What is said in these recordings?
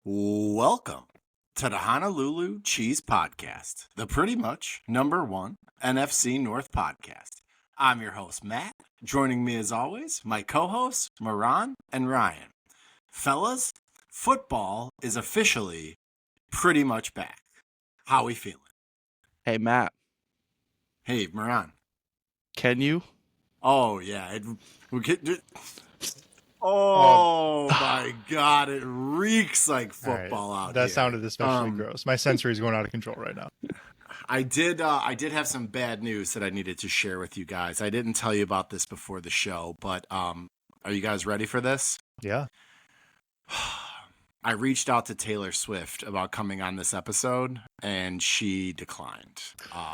Welcome to the Honolulu Cheese Podcast, the pretty much #1 NFC North podcast. I'm your host, Matt. Joining me as always, my co-hosts, Moran and Ryan. Fellas, football is officially pretty much back. How we feeling? Hey, Matt. Hey, Moran. Can you? Oh, yeah. My God, it reeks like football out that here. That sounded especially gross. My sensory is going out of control right now. I did have some bad news that I needed to share with you guys. I didn't tell you about this before the show, but are you guys ready for this? Yeah. I reached out to Taylor Swift about coming on this episode, and she declined.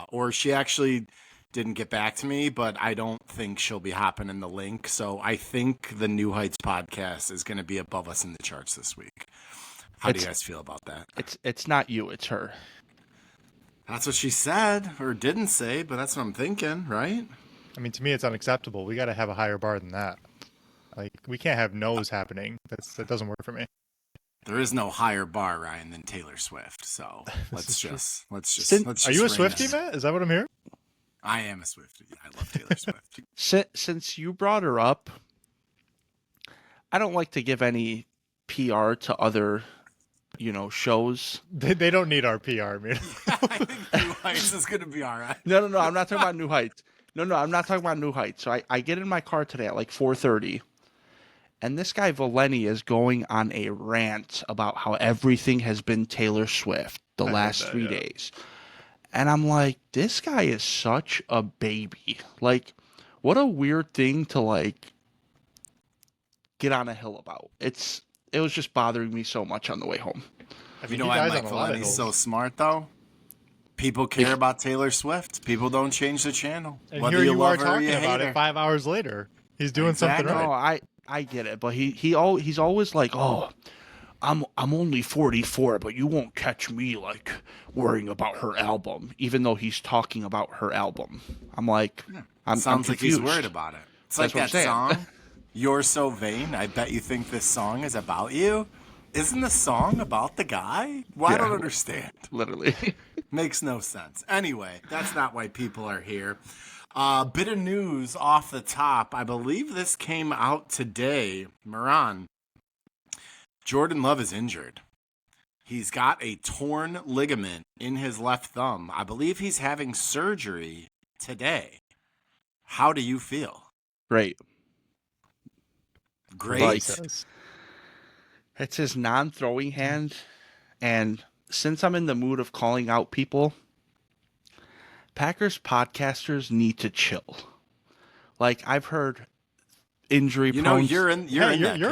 Or she actually didn't get back to me, but I don't think she'll be hopping in the link. So I think the New Heights podcast is going to be above us in the charts this week. How do you guys feel about that? It's not you, it's her. That's what she said, or didn't say, but that's what I'm thinking, right? I mean, to me, it's unacceptable. We got to have a higher bar than that. Like, we can't have no's happening. That doesn't work for me. There is no higher bar, Ryan, than Taylor Swift. So let's just. Are you a Swiftie, Matt? Is that what I'm hearing? I am a Swiftie. I love Taylor Swift. Since you brought her up, I don't like to give any PR to other, shows. They don't need our PR, man. I think New Heights is going to be all right. No, I'm not talking about New Heights. No, I'm not talking about New Heights. So I get in my car today at like 4:30, and this guy Valeni is going on a rant about how everything has been Taylor Swift the last 3 days. And I'm like, this guy is such a baby. Like, what a weird thing to, get on a hill about. It was just bothering me so much on the way home. You know why Mike Valeni's so smart, though? People care about Taylor Swift. People don't change the channel. And whether here you you love are her or you talking about hate it her. 5 hours later. He's doing something right. No, I get it, but he's always like, oh, I'm only 44, but you won't catch me worrying about her album, even though he's talking about her album. I'm like, Sounds I'm like he's confused. worried about it. It's That's like what that I'm saying. song, You're So Vain. I bet you think this song is about you. Isn't the song about the guy? Well, I don't understand. Literally. Makes no sense. Anyway, that's not why people are here. Bit of news off the top. I believe this came out today. Moran, Jordan Love is injured. He's got a torn ligament in his left thumb. I believe he's having surgery today. How do you feel? Great. It's his non-throwing hand, and since I'm in the mood of calling out people, Packers podcasters need to chill. I've heard injury prone. You're a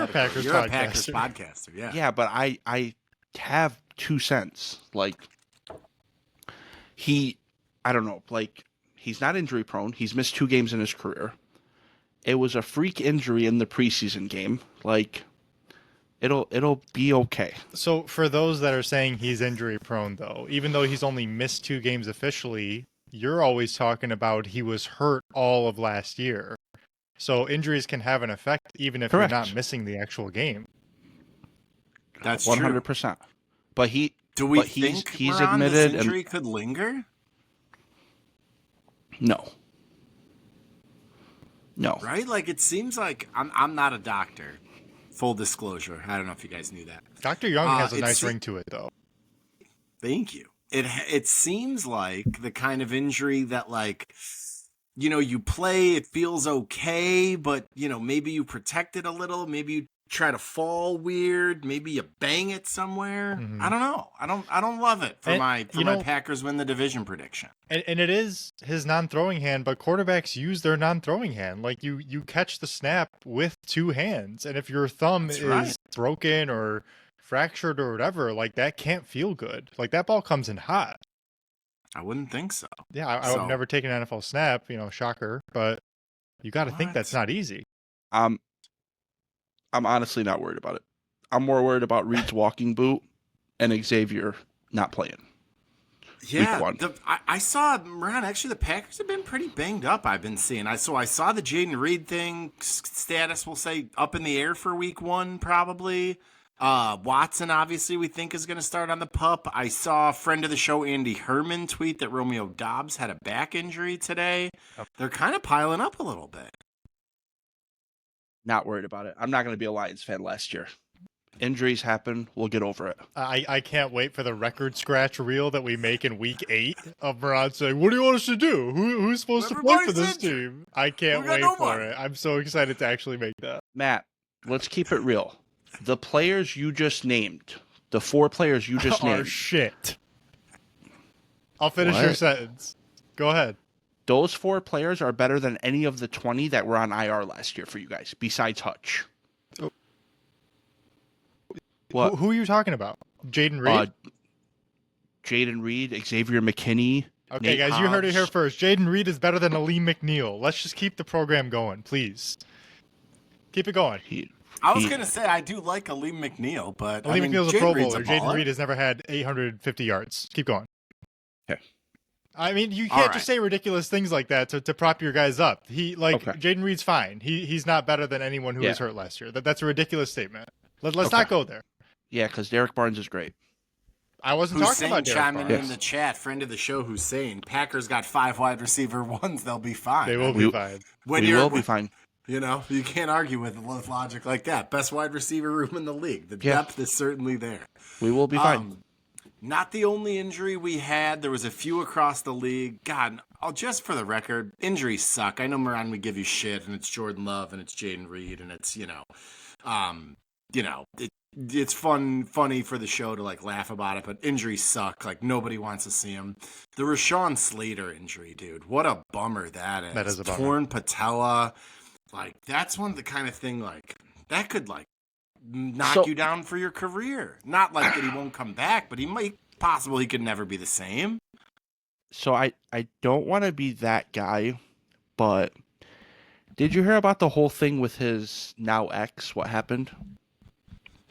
Packers podcaster. Yeah. Yeah, but I have 2 cents. I don't know. He's not injury prone. He's missed 2 games in his career. It was a freak injury in the preseason game. It'll be okay. So for those that are saying he's injury prone, though, even though he's only missed 2 games officially, you're always talking about he was hurt all of last year. So injuries can have an effect even if you're not missing the actual game. That's 100%. But he's think admitted this injury could linger? No. Right? It seems like I'm not a doctor. Full disclosure. I don't know if you guys knew that. Dr. Young has a nice ring to it, though. Thank you. It seems like the kind of injury that you play, it feels okay, but maybe you protect it a little, maybe you try to fall weird, maybe you bang it somewhere. Mm-hmm. I don't know. I don't love it for my Packers win the division prediction. And it is his non-throwing hand, but quarterbacks use their non-throwing hand. You catch the snap with 2 hands, and if your thumb is broken or fractured or whatever, that can't feel good. That ball comes in hot. I wouldn't think so. Yeah, I would never take an NFL snap, shocker, but you got to think that's not easy. I'm honestly not worried about it. I'm more worried about Reed's walking boot and Xavier not playing. Yeah, I saw, Moran, actually the Packers have been pretty banged up, I've been seeing. I saw the Jaden Reed thing, status, we'll say, up in the air for week 1 probably. Watson, obviously, we think is going to start on the pup. I saw a friend of the show, Andy Herman, tweet that Romeo Doubs had a back injury today. They're kind of piling up a little bit. Not worried about it. I'm not going to be a Lions fan last year. Injuries happen. We'll get over it. I can't wait for the record scratch reel that we make in week 8 of Moran saying, "What do you want us to do? Who's supposed to play for this team?" I can't wait for it. I'm so excited to actually make that. Matt, let's keep it real. The players you just named, the 4 players you just named, are shit. I'll finish your sentence. Go ahead. Those 4 players are better than any of the 20 that were on IR last year for you guys, besides Hutch. What? Who are you talking about? Jaden Reed? Jaden Reed, Xavier McKinney. Okay, Nate guys, Hobbs. you heard it here first. Jaden Reed is better than Aleem McNeil. Let's just keep the program going, please. Keep it going. I was going to say, I do like Aleem McNeil, but Aleem McNeil's a Jaden Pro Reed's Bowler. Jaden Reed has never had 850 yards. Keep going. Okay. I mean, you can't just say ridiculous things like that to prop your guys up. Jaden Reed's fine. He's not better than anyone who was hurt last year. That's a ridiculous statement. Let's not go there. Yeah, because Derek Barnes is great. I wasn't talking about Derek chiming Barnes. in the chat, friend of the show, Hussein. Packers got 5 wide receiver ones. They'll be fine. They will be fine. We will be fine. You know, you can't argue with logic like that. Best wide receiver room in the league. The depth is certainly there. We will be fine. Not the only injury we had. There was a few across the league. God, just for the record, injuries suck. I know, Moran, we give you shit, and it's Jordan Love, and it's Jaden Reed, and it's, it's funny for the show to laugh about it, but injuries suck. Nobody wants to see them. The Rashawn Slater injury, dude. What a bummer that is. That is a bummer. Torn patella. That's one of the kind of thing that could knock you down for your career. Not that he won't come back, but he could never be the same. So I don't want to be that guy, but did you hear about the whole thing with his now ex? What happened?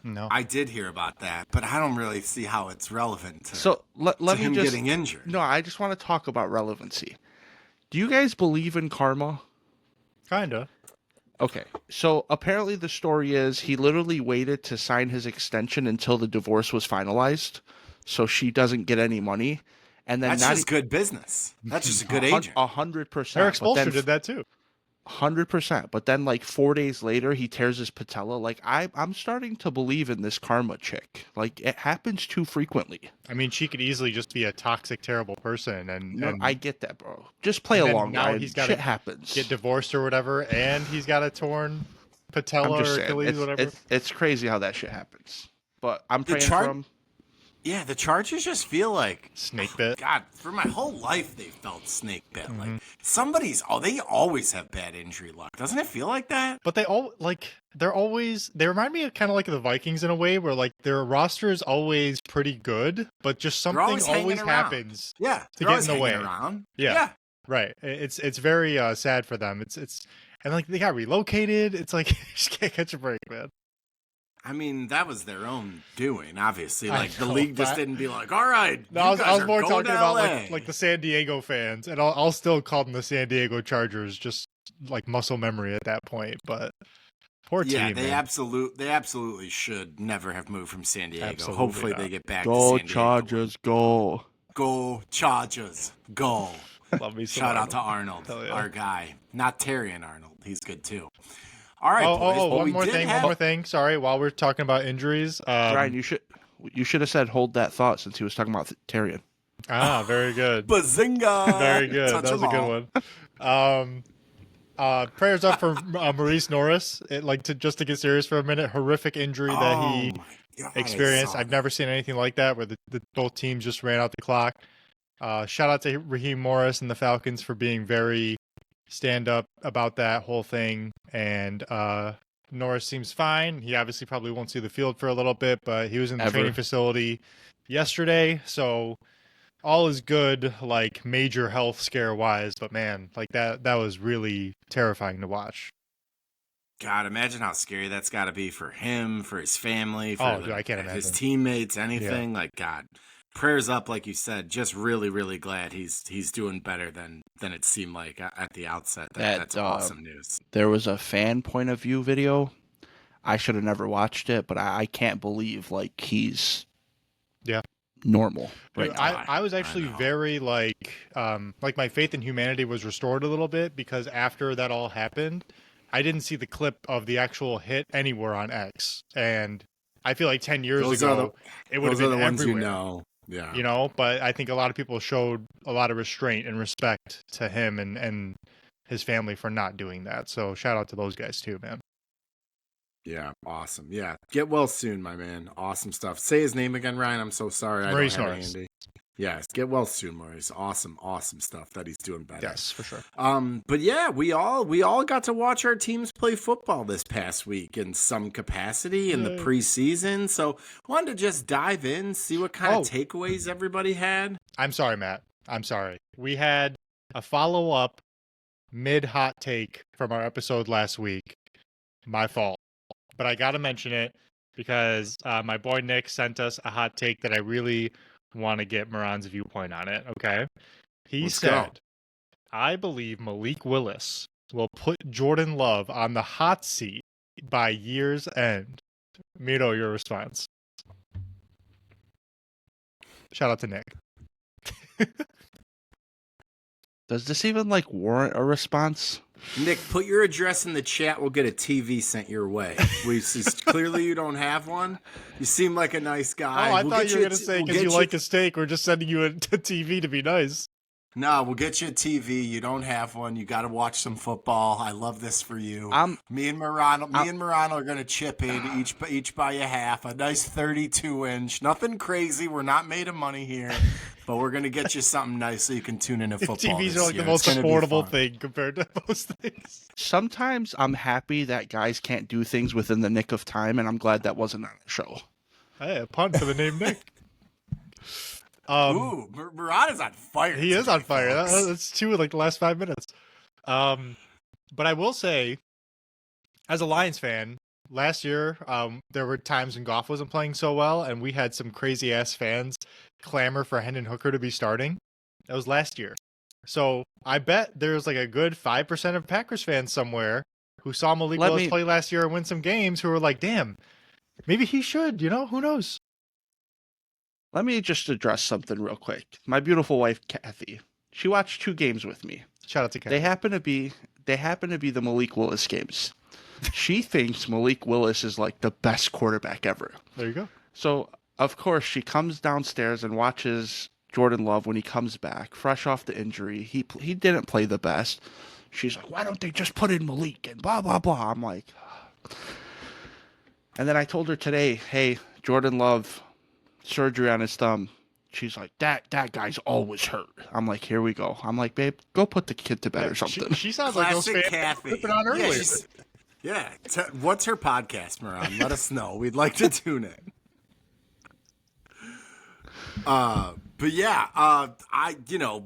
No. I did hear about that, but I don't really see how it's relevant to, let to me him just, getting injured. No, I just want to talk about relevancy. Do you guys believe in karma? Kinda. Okay, so apparently the story is he literally waited to sign his extension until the divorce was finalized, so she doesn't get any money. And then that's just good business. That's just a good agent. 100%. Eric Spoelstra did that too. 100%. But then 4 days later, he tears his patella. I'm starting to believe in this karma chick. It happens too frequently. I mean, she could easily just be a toxic, terrible person. And I get that, bro. Just play along. Now he's got shit happens. Get divorced or whatever, and he's got a torn patella or Achilles, whatever. It's crazy how that shit happens. But I'm praying for him. Yeah, the Chargers just feel like snake bit. God, for my whole life they felt snake bit. Mm-hmm. They always have bad injury luck. Doesn't it feel like that? But they they remind me of kind of like the Vikings in a way where their roster is always pretty good, but just something always happens. Yeah, to get in the way. Around. Yeah. Right. It's very sad for them. It's and they got relocated. It's you just can't catch a break, man. I mean, that was their own doing, obviously. The league just didn't be all right. No, I was more talking about the San Diego fans, and I'll still call them the San Diego Chargers, just muscle memory at that point. But poor team. Yeah, they absolutely should never have moved from San Diego. Absolutely Hopefully not. they get back. Go to San Diego. Chargers, go! Go Chargers, go! Love me some Shout out Arnold. to Arnold, Yeah. Our guy. Not Terry and Arnold. He's good too. All right, boys. One more thing. Sorry, while we're talking about injuries, Ryan, you should have said hold that thought since he was talking about Tyrion. Very good. Bazinga! Very good. That was a good one. Prayers up for Maurice Norris. To get serious for a minute, horrific injury that he experienced. I've never seen anything like that where the both teams just ran out the clock. Shout out to Raheem Morris and the Falcons for being very stand up about that whole thing, and Norris seems fine. He obviously probably won't see the field for a little bit, but he was in the training facility yesterday, so all is good, major health scare wise. But man, that was really terrifying to watch. God, imagine how scary that's got to be for him, for his family, for I can't imagine. His teammates, anything. God, prayers up, like you said. Just really, really glad he's doing better than it seemed like at the outset. That's awesome news. There was a fan point of view video I should have never watched it, but I can't believe like he's Yeah. normal right now. I was actually very like my faith in humanity was restored a little bit because after that all happened, I didn't see the clip of the actual hit anywhere on X, and I feel like 10 years ago it would have been everywhere. Yeah. You know, but I think a lot of people showed a lot of restraint and respect to him and his family for not doing that. So shout out to those guys too, man. Yeah, awesome. Yeah, get well soon, my man. Awesome stuff. Say his name again, Ryan. I'm so sorry. Maurice I don't have Norris. it handy. Yes, get well soon, Maurice. Awesome stuff that he's doing better. Yes, for sure. But yeah, we all got to watch our teams play football this past week in some capacity in the preseason. So wanted to just dive in, see what kind of takeaways everybody had. I'm sorry, Matt. I'm sorry. We had a follow-up mid-hot take from our episode last week. My fault. But I got to mention it because my boy Nick sent us a hot take that I really want to get Moran's viewpoint on it, okay? He said, I believe Malik Willis will put Jordan Love on the hot seat by year's end. Mito, your response. Shout out to Nick. Does this even like warrant a response? Nick, put your address in the chat. We'll get a TV sent your way. We see clearly you don't have one. You seem like a nice guy. Oh, I thought you were going to say because you like a steak, we're just sending you a TV to be nice. No, we'll get you a TV. You don't have one. You got to watch some football. I love this for you. Me and Morano are going to chip in each by a half. A nice 32-inch. Nothing crazy. We're not made of money here. But we're going to get you something nice so you can tune into football. TVs are like the most affordable thing compared to most things. Sometimes I'm happy that guys can't do things within the nick of time, and I'm glad that wasn't on the show. Hey, a pun for the name Nick. Murad is on fire. He is on fire. That's two in like the last 5 minutes. But I will say, as a Lions fan, last year there were times when Goff wasn't playing so well, and we had some crazy ass fans clamor for Hendon Hooker to be starting. That was last year. So I bet there's like a good 5% of Packers fans somewhere who saw Malik Willis play last year and win some games who were like, damn, maybe he should, who knows? Let me just address something real quick. My beautiful wife, Kathy, she watched 2 games with me. Shout out to Kathy. They happen to be the Malik Willis games. She thinks Malik Willis is like the best quarterback ever. There you go. So, of course, she comes downstairs and watches Jordan Love when he comes back, fresh off the injury. He didn't play the best. She's like, why don't they just put in Malik and blah, blah, blah. I'm like, and then I told her today, hey, Jordan Love, surgery on his thumb. She's like, that guy's always hurt. I'm like, here we go. I'm like, babe, go put the kid to bed or something. She sounds like those fans ripping on earlier. Yeah. What's her podcast, Moran? Let us know. We'd like to tune in. But yeah,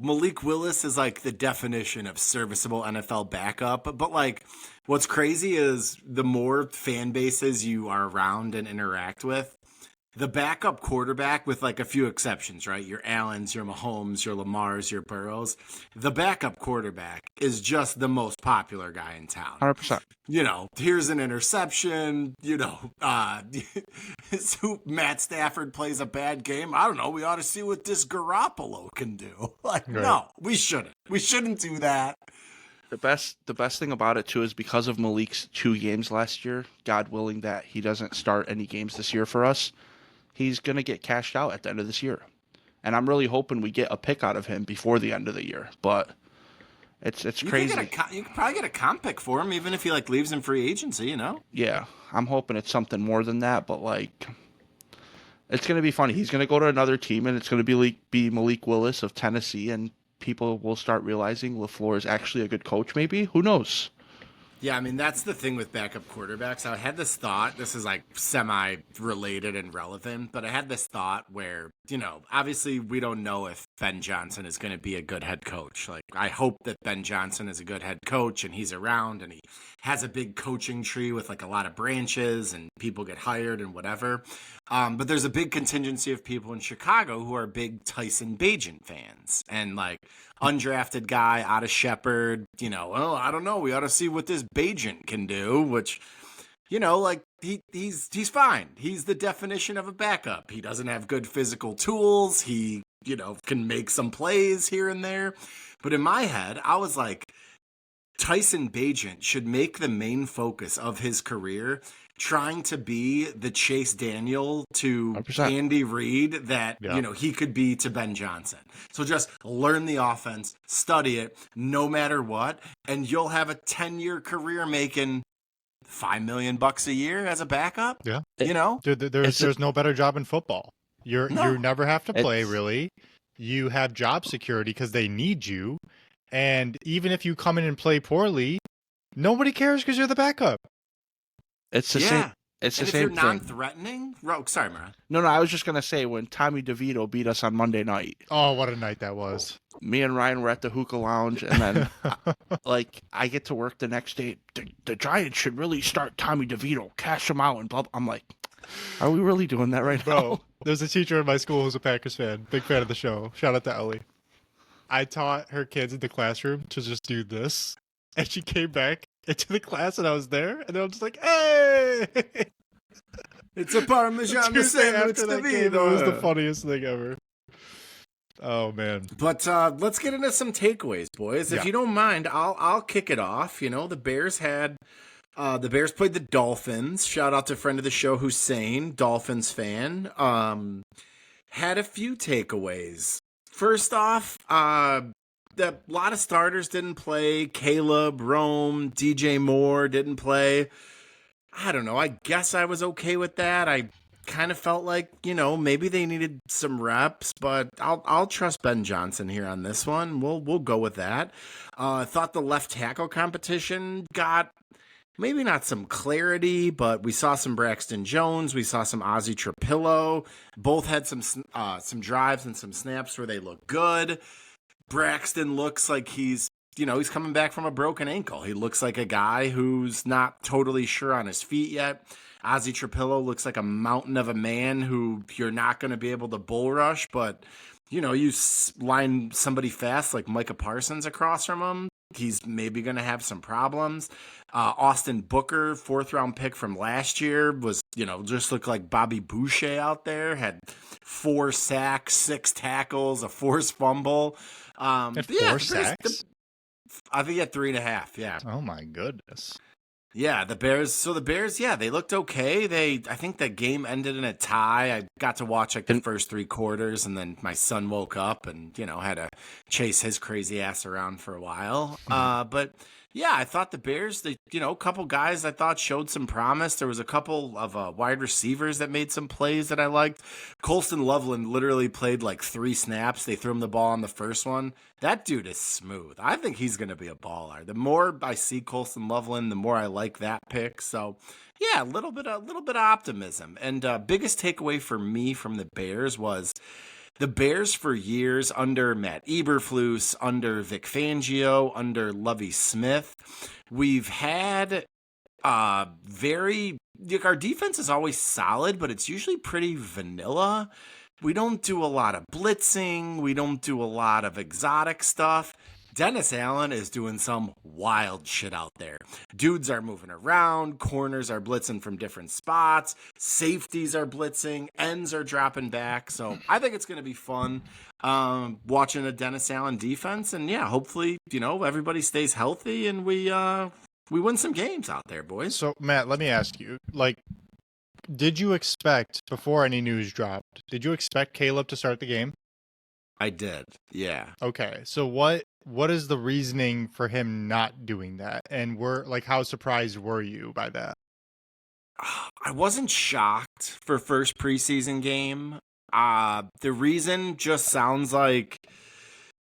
Malik Willis is like the definition of serviceable NFL backup. But like, what's crazy is the more fan bases you are around and interact with, the backup quarterback, with like a few exceptions, right? Your Allens, your Mahomes, your Lamars, your Burrows. The backup quarterback is just the most popular guy in town. 100%. Here's an interception. Matt Stafford plays a bad game. I don't know. We ought to see what this Garoppolo can do. No, we shouldn't. We shouldn't do that. The best thing about it too is because of Malik's 2 games last year, God willing that he doesn't start any games this year for us, he's going to get cashed out at the end of this year. And I'm really hoping we get a pick out of him before the end of the year. But it's crazy. You could probably get a comp pick for him, even if he leaves in free agency, Yeah, I'm hoping it's something more than that. But it's going to be funny. He's going to go to another team, and it's going to be Malik Willis of Tennessee, and people will start realizing LaFleur is actually a good coach, maybe. Who knows? Yeah, I mean, that's the thing with backup quarterbacks. I had this thought, this is semi-related and relevant, but I had this thought where, obviously we don't know if Ben Johnson is going to be a good head coach. I hope that Ben Johnson is a good head coach and he's around and he has a big coaching tree with a lot of branches and people get hired and whatever. But there's a big contingency of people in Chicago who are big Tyson Bagent fans and undrafted guy out of Shepherd, I don't know. We ought to see what this Bagent can do, which, he's fine. He's the definition of a backup. He doesn't have good physical tools. He, can make some plays here and there. But in my head, I was like, Tyson Bagent should make the main focus of his career trying to be the Chase Daniel to 100%. Andy Reid that, Yeah. he could be to Ben Johnson. So just learn the offense, study it, no matter what, and you'll have a 10-year career making $5 million a year as a backup. Yeah. Dude, There's no better job in football. You never have to play, It's- really. You have job security because they need you. And even if you come in and play poorly, nobody cares because you're the backup. It's the yeah. same. It's And the if you're same thing. non-threatening, sorry, Maran. No, I was just gonna say when Tommy DeVito beat us on Monday night, Oh, what a night that was. me and Ryan were at the hookah lounge, and then I get to work the next day. The Giants should really start Tommy DeVito, cash him out, and blah. I'm like, are we really doing that right Bro, now? there's a teacher in my school who's a Packers fan. Big fan of the show. Shout out to Ellie. I taught her kids in the classroom to just do this. And she came back into the class and I was there. And I was just like, hey! It's a Parmesan Tuesday sandwich after that to game, it was the funniest thing ever. Oh, man. But let's get into some takeaways, boys. If Yeah. you don't mind, I'll kick it off. The Bears played the Dolphins. Shout out to friend of the show, Hussein, Dolphins fan. Had a few takeaways. First off, a lot of starters didn't play. Caleb, Rome, DJ Moore didn't play. I don't know. I guess I was okay with that. I kind of felt like, maybe they needed some reps, but I'll trust Ben Johnson here on this one. We'll go with that. I thought the left tackle competition got maybe not some clarity, but we saw some Braxton Jones. We saw some Ozzie Trapillo. Both had some drives and some snaps where they look good. Braxton looks like he's coming back from a broken ankle. He looks like a guy who's not totally sure on his feet yet. Ozzie Trapillo looks like a mountain of a man who you're not going to be able to bull rush, but you line somebody fast like Micah Parsons across from him, he's maybe going to have some problems. Austin Booker, 4th-round pick from last year, was, just looked like Bobby Boucher out there, had 4 sacks, 6 tackles, a forced fumble. Had 4 sacks? I think he had 3.5, yeah. Oh, my goodness. Yeah, the Bears, they looked okay. I think the game ended in a tie. I got to watch the first 3 quarters, and then my son woke up and, had to chase his crazy ass around for a while. But yeah, I thought the Bears, a couple guys I thought showed some promise. There was a couple of wide receivers that made some plays that I liked. Colston Loveland literally played like 3 snaps. They threw him the ball on the first one. That dude is smooth. I think he's going to be a baller. The more I see Colston Loveland, the more I like that pick. So yeah, a little bit of optimism. And biggest takeaway for me from the Bears was the Bears for years under Matt Eberflus, under Vic Fangio, under Lovie Smith, we've had our defense is always solid, but it's usually pretty vanilla. We don't do a lot of blitzing. We don't do a lot of exotic stuff. Dennis Allen is doing some wild shit out there. Dudes are moving around. Corners are blitzing from different spots. Safeties are blitzing. Ends are dropping back. So I think it's going to be fun watching a Dennis Allen defense. And yeah, hopefully, everybody stays healthy and we win some games out there, boys. So, Matt, let me ask you, did you expect, before any news dropped, did you expect Caleb to start the game? I did, yeah. Okay, so what is the reasoning for him not doing that? And how surprised were you by that? I wasn't shocked for first preseason game. The reason just sounds like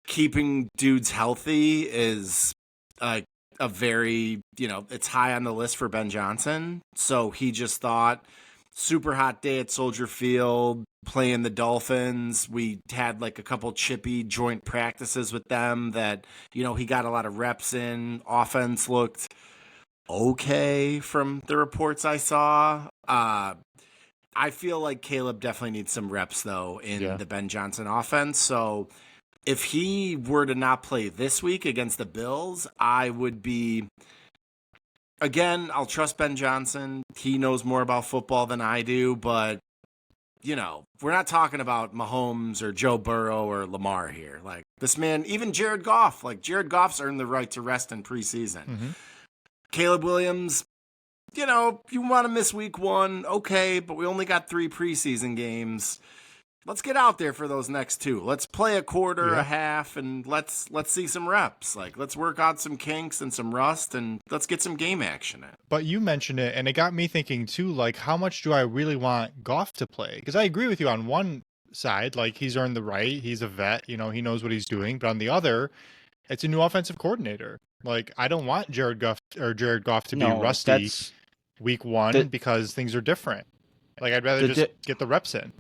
keeping dudes healthy is a very, it's high on the list for Ben Johnson. So he just thought, super hot day at Soldier Field, playing the Dolphins. We had a couple chippy joint practices with them that, he got a lot of reps in. Offense looked okay from the reports I saw. I feel like Caleb definitely needs some reps, though, in the Ben Johnson offense. So if he were to not play this week against the Bills, I would be again, I'll trust Ben Johnson. He knows more about football than I do, but we're not talking about Mahomes or Joe Burrow or Lamar here. Like, this man, even Jared Goff, Jared Goff's earned the right to rest in preseason. Mm-hmm. Caleb Williams, you want to miss week 1, okay, but we only got 3 preseason games. Let's get out there for those next 2. Let's play a quarter, a half, and let's see some reps. Let's work out some kinks and some rust, and let's get some game action in. But you mentioned it, and it got me thinking too, how much do I really want Goff to play? Because I agree with you on one side, he's earned the right, he's a vet, he knows what he's doing. But on the other, it's a new offensive coordinator. I don't want Jared Goff to be rusty week 1 because things are different. I'd rather just get the reps in.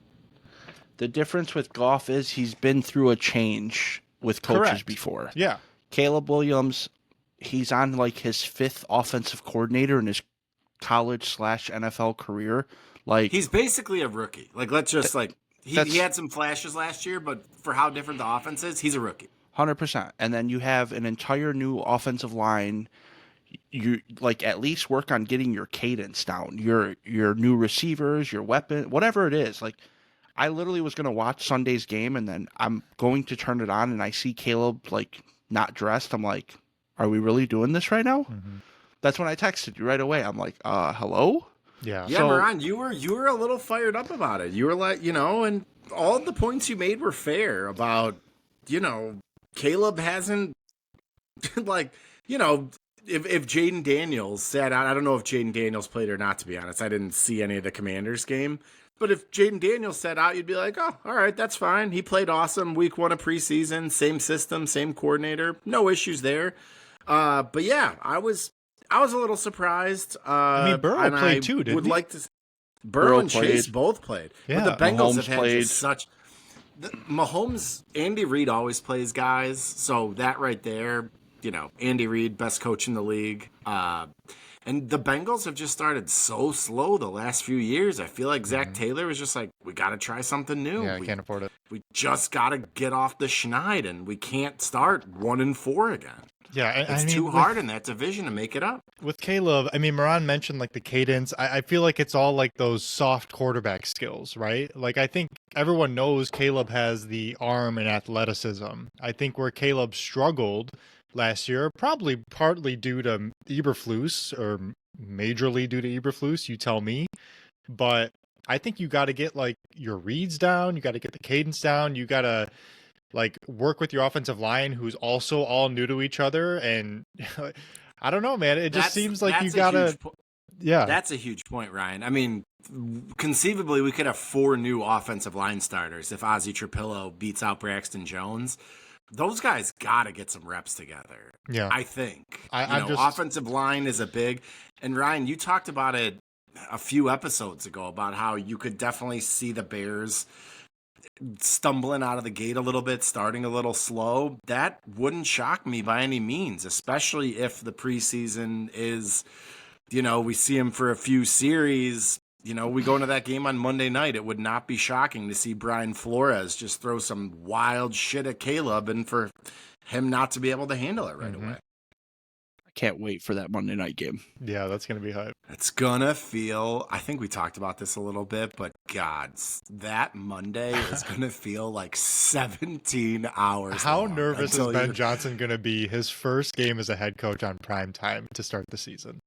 The difference with Goff is he's been through a change with coaches before. Yeah. Caleb Williams, he's on his 5th offensive coordinator in his college/NFL career. He's basically a rookie. Let's just he had some flashes last year, but for how different the offense is, he's a rookie. 100%. And then you have an entire new offensive line. You at least work on getting your cadence down, your new receivers, your weapon, whatever it is. I literally was going to watch Sunday's game, and then I'm going to turn it on, and I see Caleb, not dressed. I'm like, are we really doing this right now? Mm-hmm. That's when I texted you right away. I'm like, hello? Yeah. Yeah, Moran, you were a little fired up about it. You were and all of the points you made were fair about, Caleb hasn't, if Jaden Daniels sat out, I don't know if Jaden Daniels played or not, to be honest. I didn't see any of the Commanders game. But if Jaden Daniels sat out, you'd be like, oh, all right, that's fine. He played awesome week 1 of preseason, same system, same coordinator, no issues there. But yeah, I was a little surprised. Burrow played too, didn't he? Burrow and Chase both played. Yeah. But the Bengals Mahomes have had just such. Mahomes, Andy Reid always plays guys, so that right there, Andy Reid, best coach in the league. And the Bengals have just started so slow the last few years. I feel like Zach Taylor was just we got to try something new. Yeah, I can't afford it. We just got to get off the schneid, and we can't start 1-4 again. Yeah, it's too hard in that division to make it up. With Caleb, Moran mentioned the cadence. I feel like it's all those soft quarterback skills, right? I think everyone knows Caleb has the arm and athleticism. I think where Caleb struggled last year, probably partly due to Eberflus, or majorly due to Eberflus, you tell me. But I think you got to get your reads down, you got to get the cadence down, you got to work with your offensive line, who's also all new to each other. And I don't know, man. It just seems like you gotta. Yeah, that's a huge point, Ryan. Conceivably, we could have 4 new offensive line starters if Ozzie Trapillo beats out Braxton Jones. Those guys got to get some reps together. Yeah, I think. I'm offensive line is a big. And Ryan, you talked about it a few episodes ago about how you could definitely see the Bears stumbling out of the gate a little bit, starting a little slow. That wouldn't shock me by any means, especially if the preseason is, we see him for a few series. We go into that game on Monday night. It would not be shocking to see Brian Flores just throw some wild shit at Caleb and for him not to be able to handle it right away. I can't wait for that Monday night game. Yeah, that's going to be hype. It's going to feel, I think we talked about this a little bit, but God, that Monday is going to feel like 17 hours. How nervous is Ben Johnson going to be his first game as a head coach on prime time to start the season?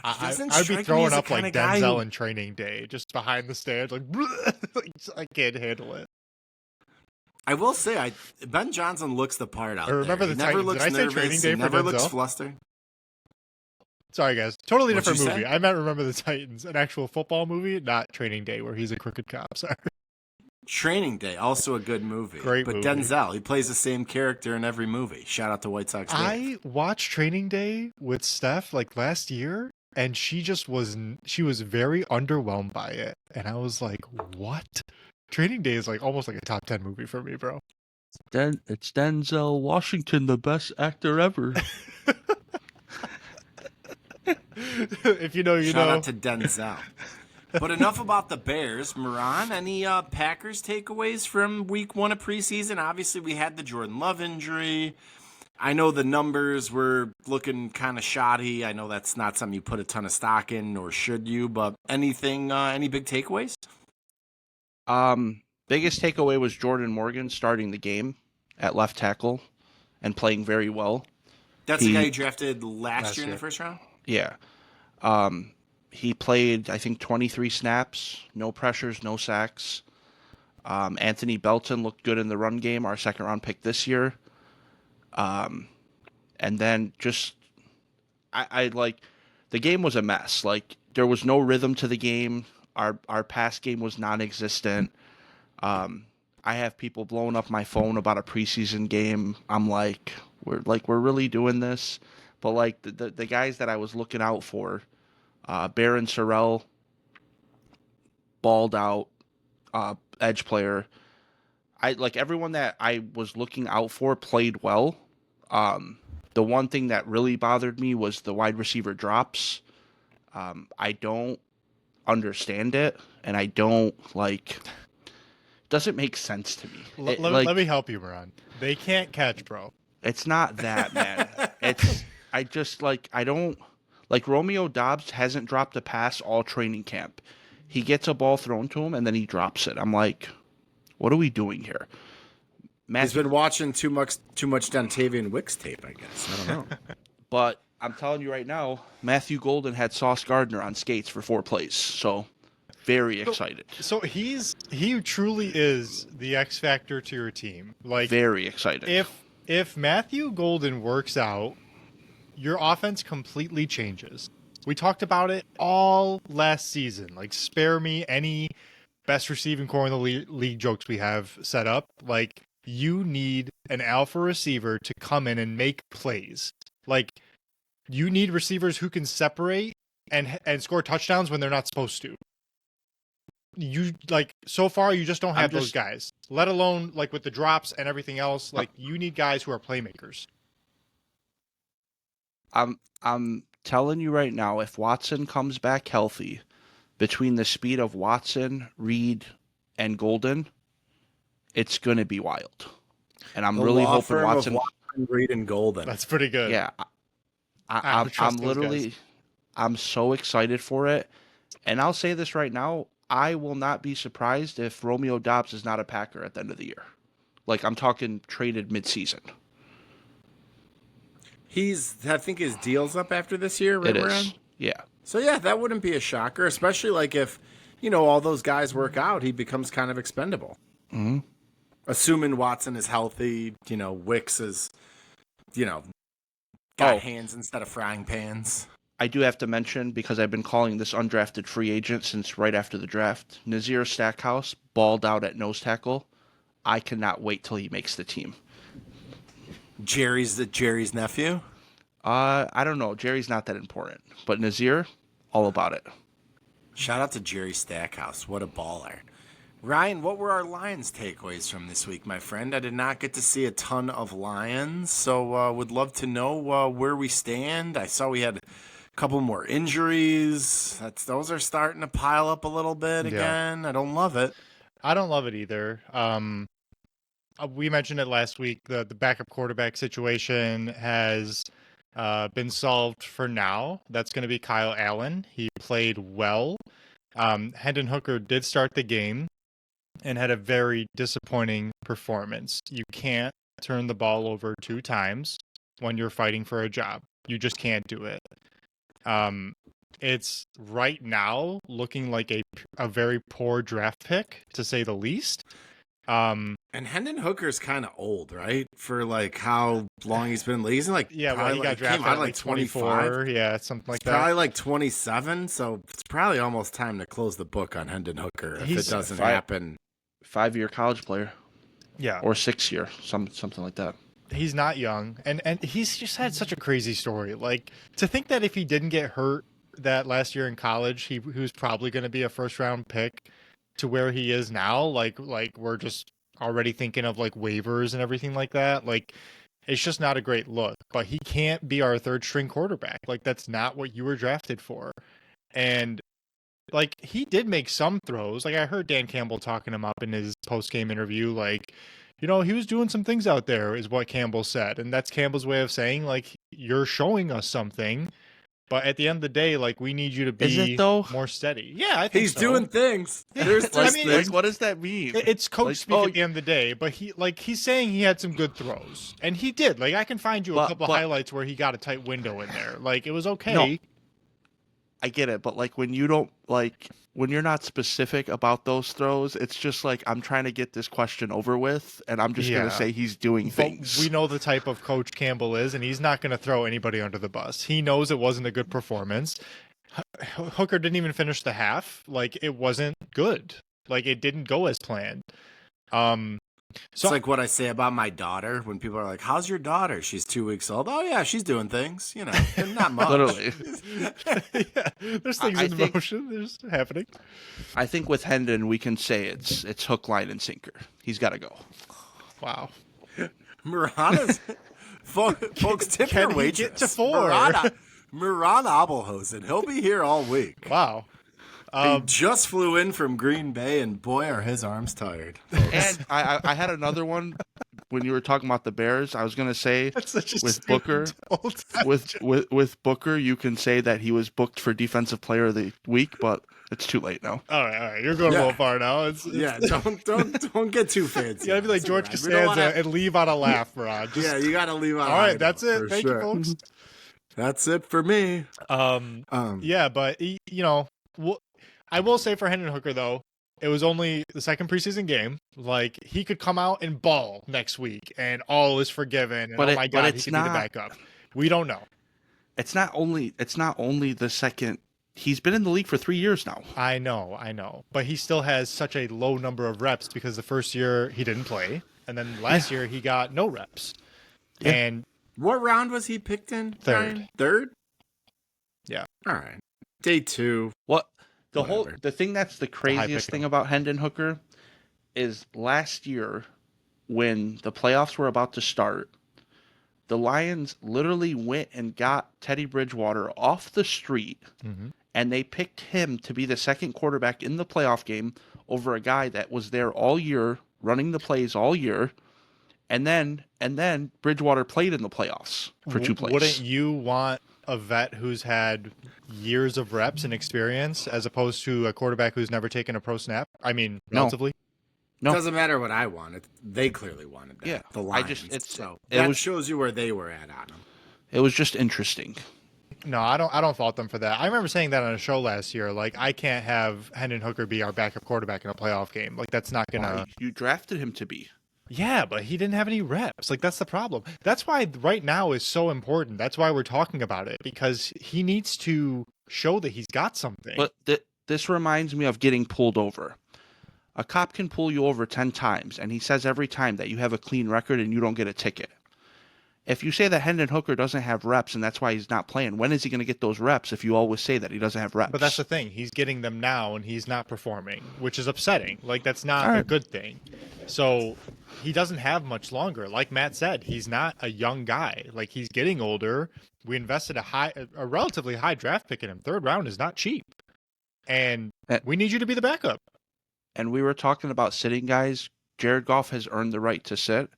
I'd be throwing up Denzel in Training Day, just behind the stands, I can't handle it. I will say, Ben Johnson looks the part out there. Remember the never Titans. looks Did I say nervous. Training Day He for never Denzel? looks flustered. Sorry, guys. Totally What'd different you movie. say? I meant Remember the Titans, an actual football movie, not Training Day, where he's a crooked cop. Sorry. Training Day, also a good movie. Great but movie. Denzel, he plays the same character in every movie. Shout out to White Sox Dave. I watched Training Day with Steph last year, and she was very underwhelmed by it. And I was like, what? Training Day is almost a top 10 movie for me, bro. It's Denzel Washington, the best actor ever. If you know, you Shout know. out to Denzel. But enough about the Bears. Moran, any Packers takeaways from week 1 of preseason? Obviously, we had the Jordan Love injury. I know the numbers were looking kind of shoddy. I know that's not something you put a ton of stock in, or should you, but anything, any big takeaways? Biggest takeaway was Jordan Morgan starting the game at left tackle and playing very well. That's the guy you drafted last year in year. the first round? Yeah. He played, I think, 23 snaps, no pressures, no sacks. Anthony Belton looked good in the run game, our second round pick this year. And then just, I like, the game was a mess. Like, there was no rhythm to the game. Our pass game was non-existent. I have people blowing up my phone about a preseason game. I'm like, we're really doing this. But like the guys that I was looking out for, Baron Sorrell, balled out, edge player. I like everyone that I was looking out for played well. The one thing that really bothered me was the wide receiver drops. I don't understand it, and I don't like. Doesn't make sense to me. Let me help you, Moran. They can't catch, bro. It's not that, man. I just like I don't like Romeo Doubs hasn't dropped a pass all training camp. He gets a ball thrown to him and then he drops it. I'm like, what are we doing here? He's been watching too much Dontavian Wicks tape, I guess. I don't know. But I'm telling you right now, Matthew Golden had Sauce Gardner on skates for 4 plays. So very excited. So he truly is the X factor to your team. Like, very excited. If Matthew Golden works out, your offense completely changes. We talked about it all last season. Like, spare me any best receiving core in the league jokes we have set up. Like, you need an alpha receiver to come in and make plays. Like, you need receivers who can separate and score touchdowns when they're not supposed to. You like so far you just don't have those guys. Let alone like with the drops and everything else. Like, you need guys who are playmakers. I'm telling you right now, if Watson comes back healthy, between the speed of Watson, Reed, and Golden, it's going to be wild. And I'm really hoping Watson, Reed, and Golden. That's pretty good. Yeah, I'm literally, I'm so excited for it. And I'll say this right now, I will not be surprised if Romeo Doubs is not a Packer at the end of the year. Like, I'm talking traded midseason. I think his deal's up after this year, right? It is. Yeah. So, yeah, that wouldn't be a shocker, especially like if, all those guys work out, he becomes kind of expendable. Mm-hmm. Assuming Watson is healthy, Wicks is, got hands instead of frying pans. I do have to mention, because I've been calling this undrafted free agent since right after the draft, Nazir Stackhouse balled out at nose tackle. I cannot wait till he makes the team. Jerry's nephew? I don't know. Jerry's not that important. But Nazir, all about it. Shout out to Jerry Stackhouse. What a baller. Ryan, what were our Lions takeaways from this week, my friend? I did not get to see a ton of Lions, so would love to know where we stand. I saw we had a couple more injuries. Those are starting to pile up a little bit again. I don't love it. I don't love it either. We mentioned it last week. The backup quarterback situation has been solved for now. That's going to be Kyle Allen. He played well. Hendon Hooker did start the game and had a very disappointing performance. You can't turn the ball over 2 times when you're fighting for a job. You just can't do it. It's right now looking like a very poor draft pick, to say the least. And Hendon Hooker's kind of old, right? For like how long he's been in the league. He's like, he got drafted at like 24. Yeah, something like that. Probably like 27. So it's probably almost time to close the book on Hendon Hooker if it doesn't happen. 5-year college player. Yeah. Or 6-year, something like that. He's not young, and he's just had such a crazy story. Like, to think that if he didn't get hurt that last year in college, he was probably going to be a first-round pick to where he is now. Like we're just already thinking of like waivers and everything like that. Like, it's just not a great look. But he can't be our third-string quarterback. Like, that's not what you were drafted for. And like, he did make some throws. Like, I heard Dan Campbell talking him up in his post-game interview. Like, he was doing some things out there, is what Campbell said. And that's Campbell's way of saying, like, you're showing us something. But at the end of the day, like, we need you to Is it be though? more steady. Yeah, I think He's so. doing things. Yeah. There's I Like, mean, things. what does that mean? It's coach Like, speak at the end of the day, but he's saying he had some good throws, and he did. Like, I can find you a couple highlights where he got a tight window in there. Like, it was okay. No, I get it, but like when you're not specific about those throws, it's just like I'm trying to get this question over with, and I'm just gonna say he's doing But things. we know the type of coach Campbell is, and he's not going to throw anybody under the bus. He knows it wasn't a good performance. Hooker didn't even finish the half. Like, it wasn't good. Like, it didn't go as planned. It's like what I say about my daughter when people are like, "How's your daughter?" She's 2 weeks old. Oh yeah, she's doing things. Not much. Literally. Yeah, there's things in motion. There's happening. I think with Hendon, we can say it's hook, line, and sinker. He's got to go. Wow. Marana's folks, tip your Can he waitress. get to 4? Marana Abelhosen. He'll be here all week. Wow. He just flew in from Green Bay, and boy, are his arms tired. And I had another one when you were talking about the Bears. I was gonna say with Booker, with Booker, you can say that he was booked for Defensive Player of the Week, but it's too late now. All right. You're going a little far now. It's don't get too fancy. You gotta be like George Costanza and leave on a laugh, Rod. Yeah, you gotta leave on. All right, that's it. Thank you, folks. That's it for me. Yeah, but I will say for Hendon Hooker though, it was only the second preseason game. Like, he could come out and ball next week, and all is forgiven. And but oh my God, he it's can be the backup. We don't know. It's not only the second. He's been in the league for 3 years now. I know, but he still has such a low number of reps because the first year he didn't play, and then last year he got no reps. Yeah. And what round was he picked in? Third. Ryan? Third? Yeah. All right. Day 2. What Whatever. the thing that's the craziest thing about Hendon Hooker is last year when the playoffs were about to start, the Lions literally went and got Teddy Bridgewater off the street, and they picked him to be the second quarterback in the playoff game over a guy that was there all year, running the plays all year. And then Bridgewater played in the playoffs for 2 plays. Wouldn't you want a vet who's had years of reps and experience as opposed to a quarterback who's never taken a pro snap? I mean, relatively. No. Doesn't matter what I wanted. They clearly wanted that. Yeah, the Lions. It shows you where they were at on them. It was just interesting. No, I don't fault them for that. I remember saying that on a show last year. Like, I can't have Hendon Hooker be our backup quarterback in a playoff game. Like, that's not gonna. You drafted him to be. Yeah, but he didn't have any reps. Like, that's the problem. That's why right now is so important. That's why we're talking about it, because he needs to show that he's got something. But this reminds me of getting pulled over. A cop can pull you over 10 times, and he says every time that you have a clean record and you don't get a ticket. If you say that Hendon Hooker doesn't have reps and that's why he's not playing, when is he going to get those reps if you always say that he doesn't have reps? But that's the thing. He's getting them now, and he's not performing, which is upsetting. Like, that's not a good thing. So he doesn't have much longer. Like Matt said, he's not a young guy. Like, he's getting older. We invested a relatively high draft pick in him. 3rd round is not cheap. And we need you to be the backup. And we were talking about sitting guys. Jared Goff has earned the right to sit.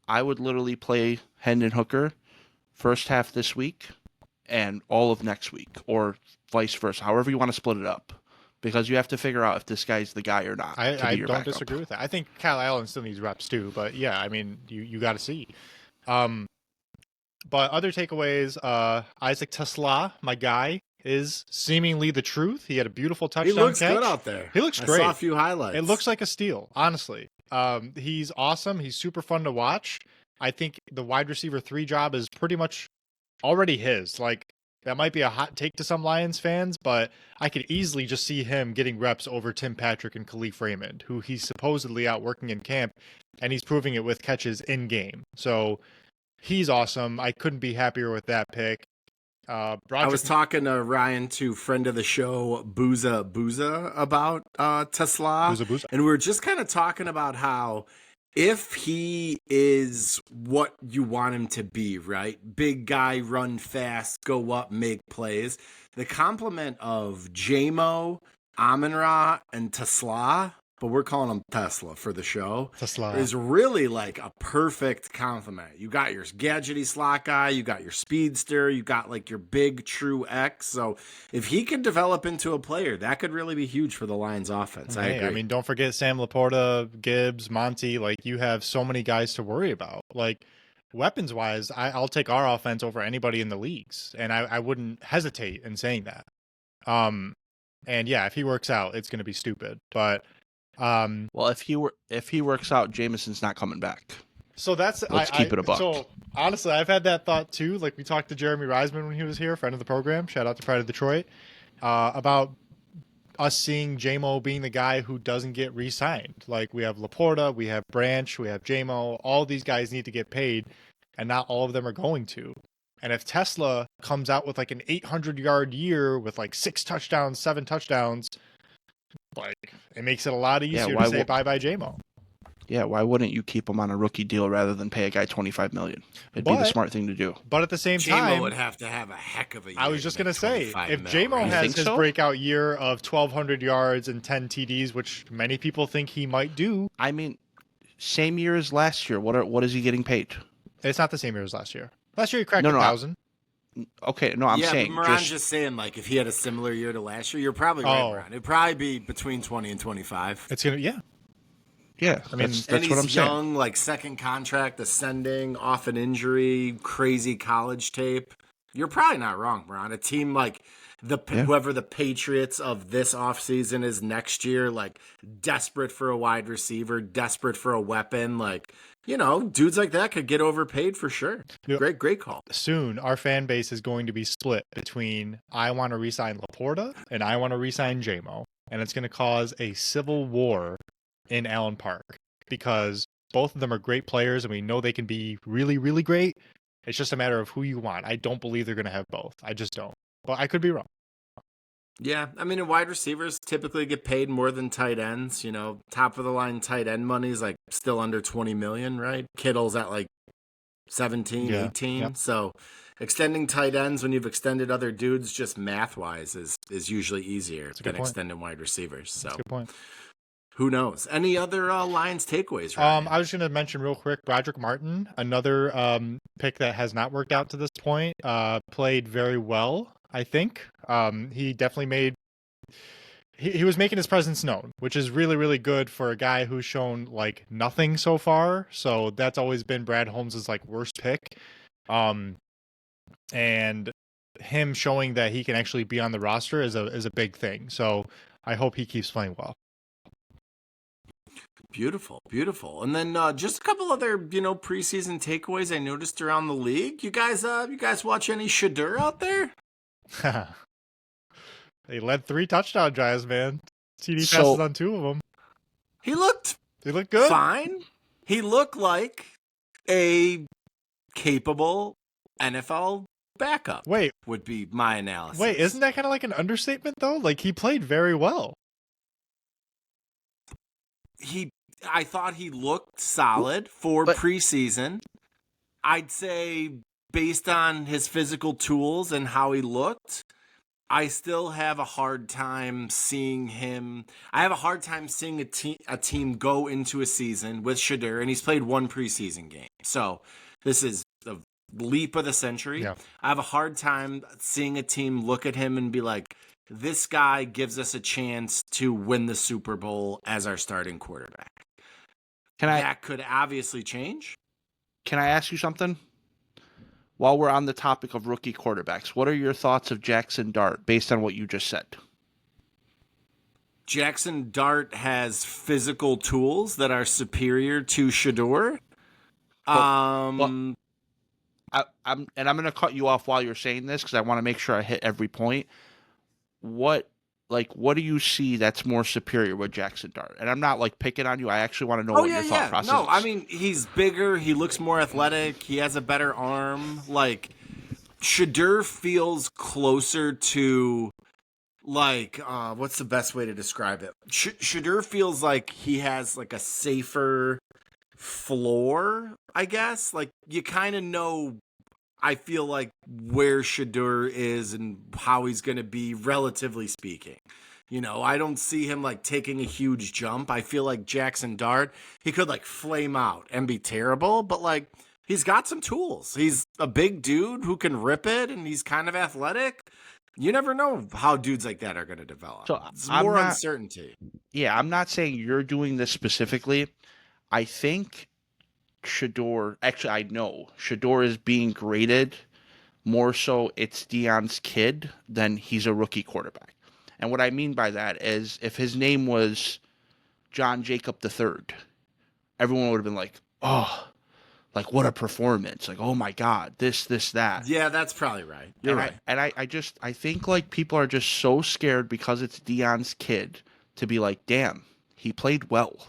I would literally play Hendon Hooker first half this week and all of next week, or vice versa, however you want to split it up, because you have to figure out if this guy's the guy or not. I don't disagree with that. I think Kyle Allen still needs reps too, but yeah, I mean, you got to see. But other takeaways, Isaac Tesla, my guy, is seemingly the truth. He had a beautiful touchdown catch. He looks good out there. He looks great. I saw a few highlights. It looks like a steal, honestly. He's awesome. He's super fun to watch. I think the wide receiver 3 job is pretty much already his. Like, that might be a hot take to some Lions fans, but I could easily just see him getting reps over Tim Patrick and Khalif Raymond, who he's supposedly out working in camp, and he's proving it with catches in game. So he's awesome. I couldn't be happier with that pick. I was talking to Ryan, to friend of the show, Booza about Tesla. Booza. And we were just kind of talking about how if he is what you want him to be, right? Big guy, run fast, go up, make plays. The complement of J-Mo, Amon-Ra, and Tesla, but we're calling him Tesla for the show, Tesla is really like a perfect complement. You got your gadgety slot guy, you got your speedster, you got like your big true X. So if he could develop into a player, that could really be huge for the Lions offense. I agree. I mean, don't forget Sam Laporta, Gibbs, Monty. Like, you have so many guys to worry about. Like, weapons-wise, I'll take our offense over anybody in the leagues, and I wouldn't hesitate in saying that. And yeah, if he works out, it's going to be stupid. But well, if he works out, Jameson's not coming back. so that's Let's keep it a buck. So honestly, I've had that thought too. Like, we talked to Jeremy Reisman when he was here, friend of the program. Shout out to Pride of Detroit, about us seeing JMO being the guy who doesn't get re-signed. Like, we have Laporta, we have Branch, we have JMO. All these guys need to get paid, and not all of them are going to. And if Tesla comes out with like an 800-yard year with like 6 touchdowns, 7 touchdowns, like, it makes it a lot easier to say bye-bye JMO. Yeah, why wouldn't you keep him on a rookie deal rather than pay a guy $25 million? It'd be the smart thing to do. But at the same JMO time, would have to have a heck of a year. I was just going to say, if JMO JMO has his so? breakout year of 1,200 yards and 10 TDs, which many people think he might do. I mean, same year as last year. What is he getting paid? It's not the same year as last year. Last year he cracked 1,000. Okay, no, I'm saying. Yeah, Moran's just saying, like, if he had a similar year to last year, you're probably right, Moran. It'd probably be between 20 and 25. It's going to, yeah. Yeah, I mean, that's and what I'm he's saying. young, like second contract, ascending, off an injury, crazy college tape. You're probably not wrong, Moran. A team like whoever the Patriots of this offseason is next year, like desperate for a wide receiver, desperate for a weapon, like, you know, dudes like that could get overpaid for sure. Great call. Soon, our fan base is going to be split between I want to re-sign Laporta and I want to re-sign JMO. And it's going to cause a civil war in Allen Park, because both of them are great players and we know they can be really, really great. It's just a matter of who you want. I don't believe they're going to have both. I just don't. But I could be wrong. Yeah, I mean, wide receivers typically get paid more than tight ends. You know, top of the line tight end money is like still under 20 million, right? Kittle's at like 17, 18. Yeah. So extending tight ends when you've extended other dudes, just math wise, is usually easier than extending wide receivers. So that's a good point. Who knows? Any other Lions takeaways? I was going to mention real quick, Broderick Martin, another pick that has not worked out to this point, played very well, I think. He definitely made... He was making his presence known, which is really, really good for a guy who's shown like nothing so far. So that's always been Brad Holmes' like worst pick. And him showing that he can actually be on the roster is a big thing. So I hope he keeps playing well. Beautiful. And then just a couple other, preseason takeaways I noticed around the league. You guys watch any Shadur out there? They led 3 touchdown drives, man. TD passes on 2 of them. He looked good. Fine. He looked like a capable NFL backup. Would be my analysis. Wait, isn't that kind of like an understatement though? Like, he played very well. I thought he looked solid for preseason. I'd say based on his physical tools and how he looked, I still have a hard time seeing him. I have a hard time seeing a team go into a season with Shadur, and he's played 1 preseason game. So this is a leap of the century. Yeah. I have a hard time seeing a team look at him and be like, this guy gives us a chance to win the Super Bowl as our starting quarterback. That could obviously change. Can I ask you something? While we're on the topic of rookie quarterbacks, what are your thoughts of Jackson Dart based on what you just said? Jackson Dart has physical tools that are superior to Shadur. I'm going to cut you off while you're saying this because I want to make sure I hit every point. What do you see that's more superior with Jackson Dart? And I'm not picking on you. I actually want to know what your thought process is. No, I mean, he's bigger. He looks more athletic. He has a better arm. Shadur feels closer to, what's the best way to describe it? Shadur feels like he has, a safer floor, I guess. You kind of know, I feel like, where Shadur is and how he's going to be, relatively speaking. You know, I don't see him like taking a huge jump. I feel like Jackson Dart, he could like flame out and be terrible, but like he's got some tools. He's a big dude who can rip it, and he's kind of athletic. You never know how dudes like that are going to develop. So It's I'm more not- uncertainty. Yeah, I'm not saying you're doing this specifically. I think Shador, actually, I know Shador is being graded more so it's Deion's kid than he's a rookie quarterback. And what I mean by that is if his name was John Jacob III, everyone would have been like, oh, like what a performance. Like, oh my God, this, that. Yeah, that's probably right. You're right. I think like people are just so scared because it's Deion's kid to be like, damn, he played well.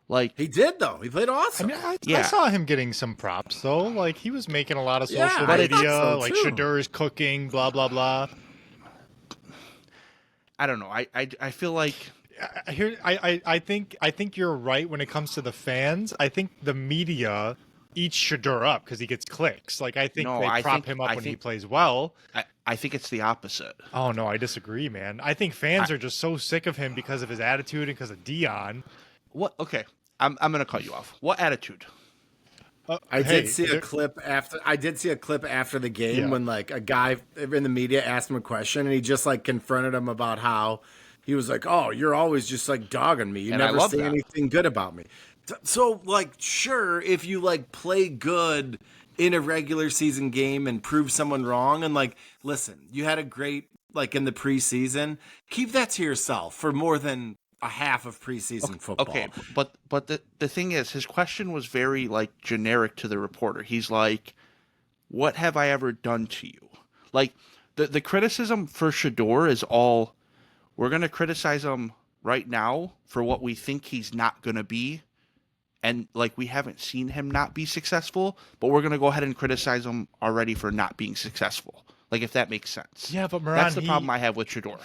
Like He did, though. He played I awesome. mean, I Yeah. saw him getting some props though. Like he was making a lot of Yeah, social I media, thought so, like too. Shador is cooking, blah blah blah. I don't know. I feel like I think you're right when it comes to the fans. I think the media eats Shador up because he gets clicks. Like I think No, they I prop think- him up I when he think- plays well. I think it's the opposite. Oh no, I disagree, man. I think fans are just so sick of him because of his attitude and because of Deion. What? Okay, I'm gonna cut you off. What attitude? I Hey, did see a there- clip after. I did see a clip after the game Yeah. when like a guy in the media asked him a question, and he just like confronted him about how he was like, "Oh, you're always just like dogging me. You And I never love say that. anything good about me." So like, sure, if you like play good in a regular season game and prove someone wrong, and like, listen, you had a great like in the preseason, keep that to yourself for more than a half of preseason football. Okay, but the thing is, his question was very like generic to the reporter. He's like, "What have I ever done to you?" Like the criticism for Shador is all we're gonna criticize him right now for what we think he's not gonna be, and like we haven't seen him not be successful, but we're gonna go ahead and criticize him already for not being successful. Like if that makes sense. Yeah, but Moran, That's the problem I have with Shador.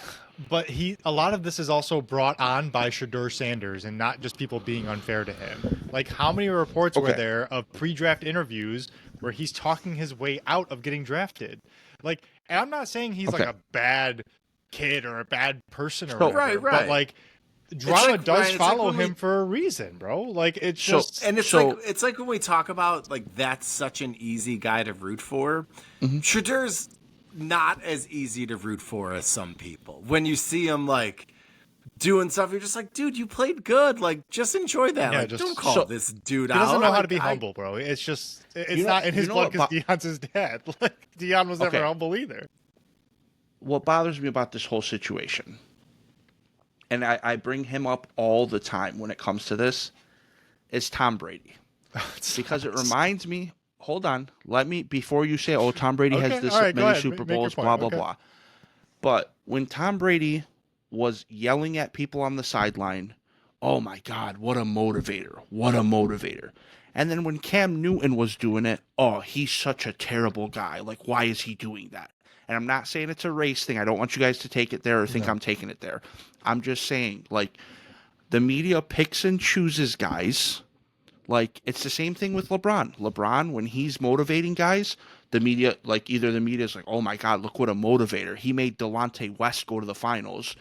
But a lot of this is also brought on by Shador Sanders and not just people being unfair to him. Like, how many reports were Okay. there of pre-draft interviews where he's talking his way out of getting drafted? Like, and I'm not saying he's Okay. like a bad kid or a bad person or So- whatever, Right. but like, drama like, does Ryan, it's like follow when we- him for a reason, bro. Like, it's So- just And it's So- like when we talk about like that's such an easy guy to root for. Mm-hmm. Shadur's not as easy to root for as some people. When you see him like doing stuff, you're just like, dude, you played good. Like, just enjoy that. Yeah, like, just- don't call So- this dude he out. doesn't know how Like, to be I- humble, bro. It's just it's You know- not in his you know blood what, because Bob- Deion's his dad. Like, Deion was never Okay. humble either. What bothers me about this whole situation, and I bring him up all the time when it comes to this, is Tom Brady. Because it reminds me, hold on, let me, before you say, oh, Tom Brady Okay, has this all right, go many ahead, Super make your Bowls, point, blah, blah, okay. blah. But when Tom Brady was yelling at people on the sideline, oh my God, what a motivator. What a motivator. And then when Cam Newton was doing it, oh, he's such a terrible guy. Like, why is he doing that? And I'm not saying it's a race thing. I don't want you guys to take it there or think I'm taking it there. I'm just saying, like, the media picks and chooses guys. Like, it's the same thing with LeBron. LeBron, when he's motivating guys, the media, like, either the media is like, oh my God, look what a motivator. He made Delonte West go to the finals.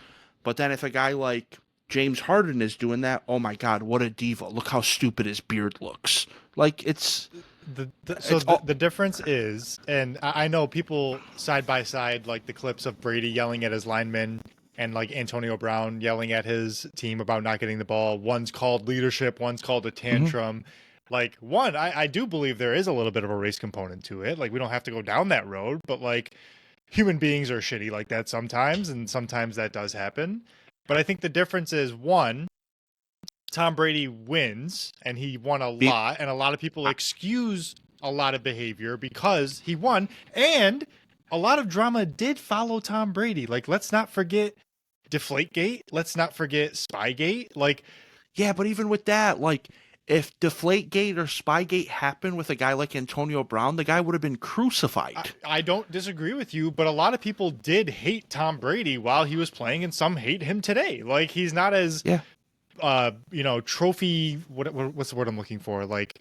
But then if a guy like James Harden is doing that, oh my God, what a diva. Look how stupid his beard looks. Like, it's... The difference is, and I know people side by side, like the clips of Brady yelling at his linemen and like Antonio Brown yelling at his team about not getting the ball. One's called leadership, one's called a tantrum. Like, one, I do believe there is a little bit of a race component to it. Like, we don't have to go down that road, but like human beings are shitty like that sometimes, and sometimes that does happen. But I think the difference is, one, Tom Brady wins, and he won a lot, and a lot of people excuse a lot of behavior because he won, and a lot of drama did follow Tom Brady. Like, let's not forget Deflategate. Let's not forget Spygate. Like, Yeah, but even with that, like, if Deflategate or Spygate happened with a guy like Antonio Brown, the guy would have been crucified. I don't disagree with you, but a lot of people did hate Tom Brady while he was playing, and some hate him today. Like, he's not as, Yeah. trophy. What's the word I'm looking for? Like,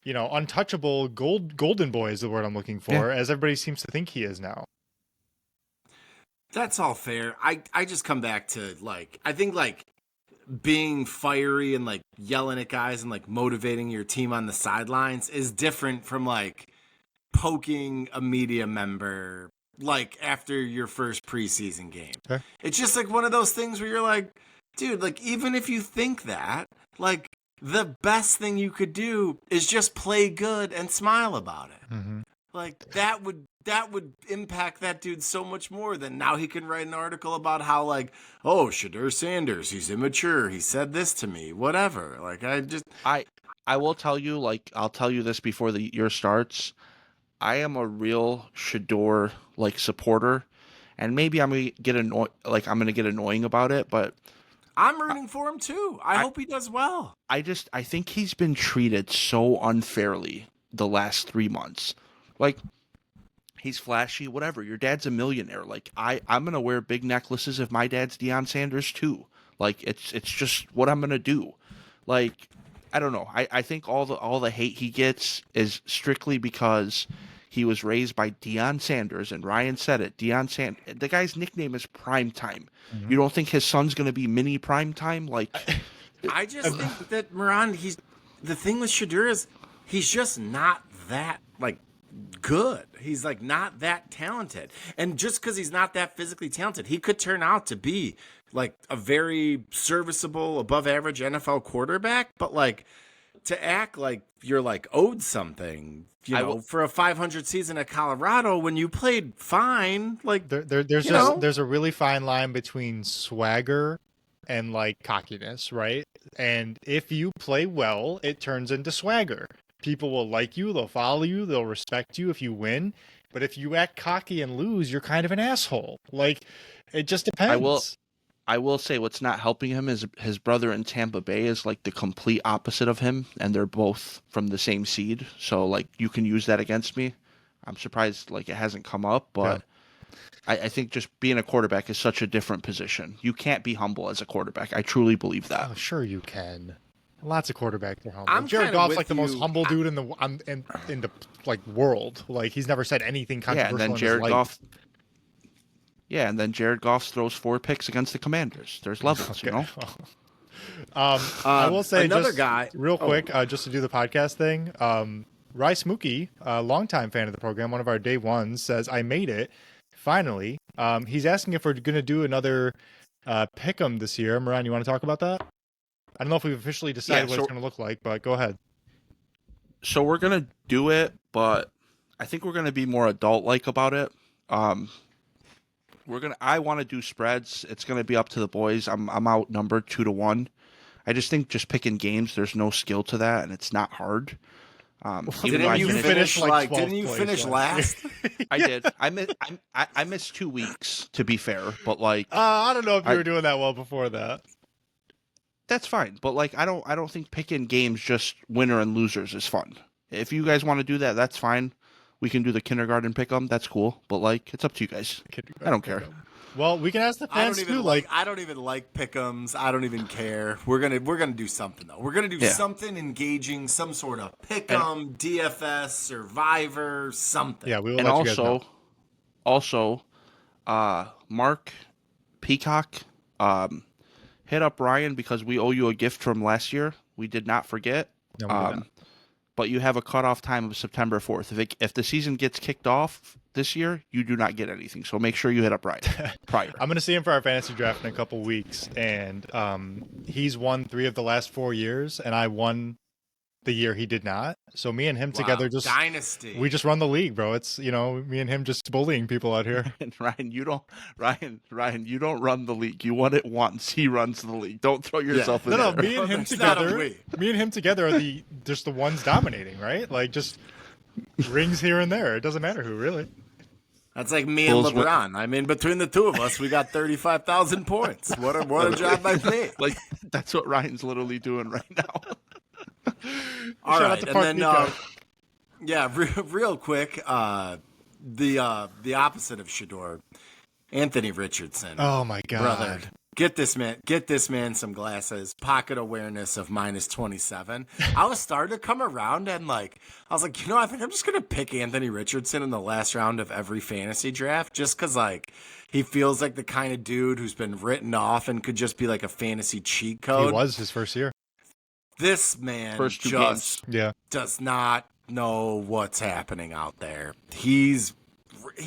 untouchable golden boy is the word I'm looking for, as everybody seems to think he is now. That's all fair. I just come back to, like, I think, like, being fiery and, like, yelling at guys and, like, motivating your team on the sidelines is different from, like, poking a media member, like, after your first preseason game. Okay. It's just, like, one of those things where you're like, dude, like, even if you think that, like, the best thing you could do is just play good and smile about it. Mm-hmm. Like, that would impact that dude so much more than now he can write an article about how, like, oh, Shedeur Sanders, he's immature, he said this to me, whatever. Like, I will tell you, like, I'll tell you this before the year starts. I am a real Shedeur, like, supporter, and maybe I'm gonna get annoying about it, but I'm rooting for him too. I hope he does well. I think he's been treated so unfairly the last 3 months. Like, he's flashy, whatever. Your dad's a millionaire. Like, I'm gonna wear big necklaces if my dad's Deion Sanders too. Like, it's just what I'm gonna do. Like, I don't know. I think all the hate he gets is strictly because he was raised by Deion Sanders, and Ryan said it. The guy's nickname is Primetime. Mm-hmm. You don't think his son's gonna be mini Primetime? Like, I just think that Moran, the thing with Shedeur is he's just not that, like, good. He's, like, not that talented. And just because he's not that physically talented, he could turn out to be, like, a very serviceable, above average NFL quarterback. But, like, to act like you're, like, owed something, for a 500 season at Colorado when you played fine, like, there's a really fine line between swagger and, like, cockiness, right? And if you play well, it turns into swagger. People will like you, they'll follow you, they'll respect you if you win. But if you act cocky and lose, you're kind of an asshole. Like, it just depends. I will say what's not helping him is his brother in Tampa Bay is, like, the complete opposite of him, and they're both from the same seed. So, like, you can use that against me. I'm surprised, like, it hasn't come up, but yeah. I think just being a quarterback is such a different position. You can't be humble as a quarterback. I truly believe that. Oh, sure you can. Lots of quarterbacks are humble. Jared Goff's, like, the most humble dude in the like, world. Like, he's never said anything controversial in his life. And then Jared Goff throws 4 picks against the Commanders. There's levels, you know? I will say, another just guy real quick, just to do the podcast thing. Rice Mookie, a longtime fan of the program, one of our day ones, says, I made it, finally. He's asking if we're going to do another pick'em this year. Moran, you want to talk about that? I don't know if we've officially decided what it's going to look like, but go ahead. So we're going to do it, but I think we're going to be more adult-like about it. I want to do spreads. It's going to be up to the boys. I'm outnumbered 2-1. I just think just picking games, there's no skill to that, and it's not hard. Didn't you finish last? I did. I missed 2 weeks, to be fair, but, like, I don't know if you were doing that well before that. That's fine, but, like, I don't think picking games just winner and losers is fun. If you guys want to do that, that's fine. We can do the kindergarten pick 'em. That's cool, but, like, it's up to you guys. I don't care. Well, we can ask the fans too. I don't even like pick'ems. I don't even care. We're gonna do something though. We're gonna do something engaging, some sort of pick'em, DFS, Survivor, something. Yeah, we will. And let you guys know. Mark Peacock, hit up Ryan because we owe you a gift from last year. We did not forget. No, we did not. But you have a cutoff time of September 4th. If the season gets kicked off this year, you do not get anything. So make sure you hit up Ryan prior. I'm going to see him for our fantasy draft in a couple weeks, and he's won 3 of the last 4 years, and I won the year he did not. So me and him together dynasty. We just run the league, bro. It's, me and him just bullying people out here. Ryan, you don't run the league. You won it once. He runs the league. Don't throw yourself in there. No, me and him together are just the ones dominating, right? Like, just rings here and there. It doesn't matter who, really. That's like me and LeBron. I mean, between the two of us, we got 35,000 points. What a job by me. Like, that's what Ryan's literally doing right now. All right, and then real quick, the opposite of Shedeur, Anthony Richardson. Oh my God, brother, Get this man some glasses. Pocket awareness of -27. I was starting to come around and I was like, I think I'm just gonna pick Anthony Richardson in the last round of every fantasy draft, just because he feels like the kind of dude who's been written off and could just be like a fantasy cheat code. He was his first year. This man First two just games. does not know what's happening out there. He's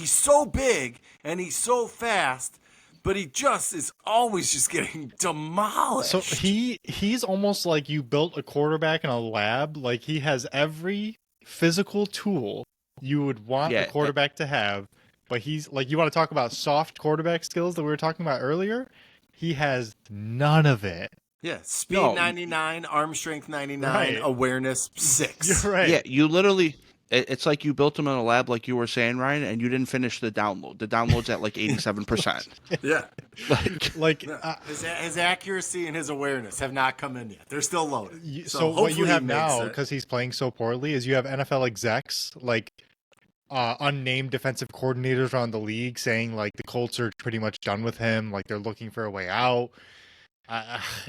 so big and he's so fast, but he just is always just getting demolished. So he's almost like you built a quarterback in a lab. Like, he has every physical tool you would want a quarterback to have, but he's like, you want to talk about soft quarterback skills that we were talking about earlier? He has none of it. Yeah, speed 99, arm strength 99, Right. Awareness 6. You're right. Yeah, you literally. It's like you built them in a lab, like you were saying, Ryan, and you didn't finish the download. The download's at 87%. Yeah. His His accuracy and his awareness have not come in yet. They're still loaded. So what you hopefully have he makes now, it. because he's playing so poorly, is you have NFL execs, unnamed defensive coordinators around the league saying the Colts are pretty much done with him. They're looking for a way out.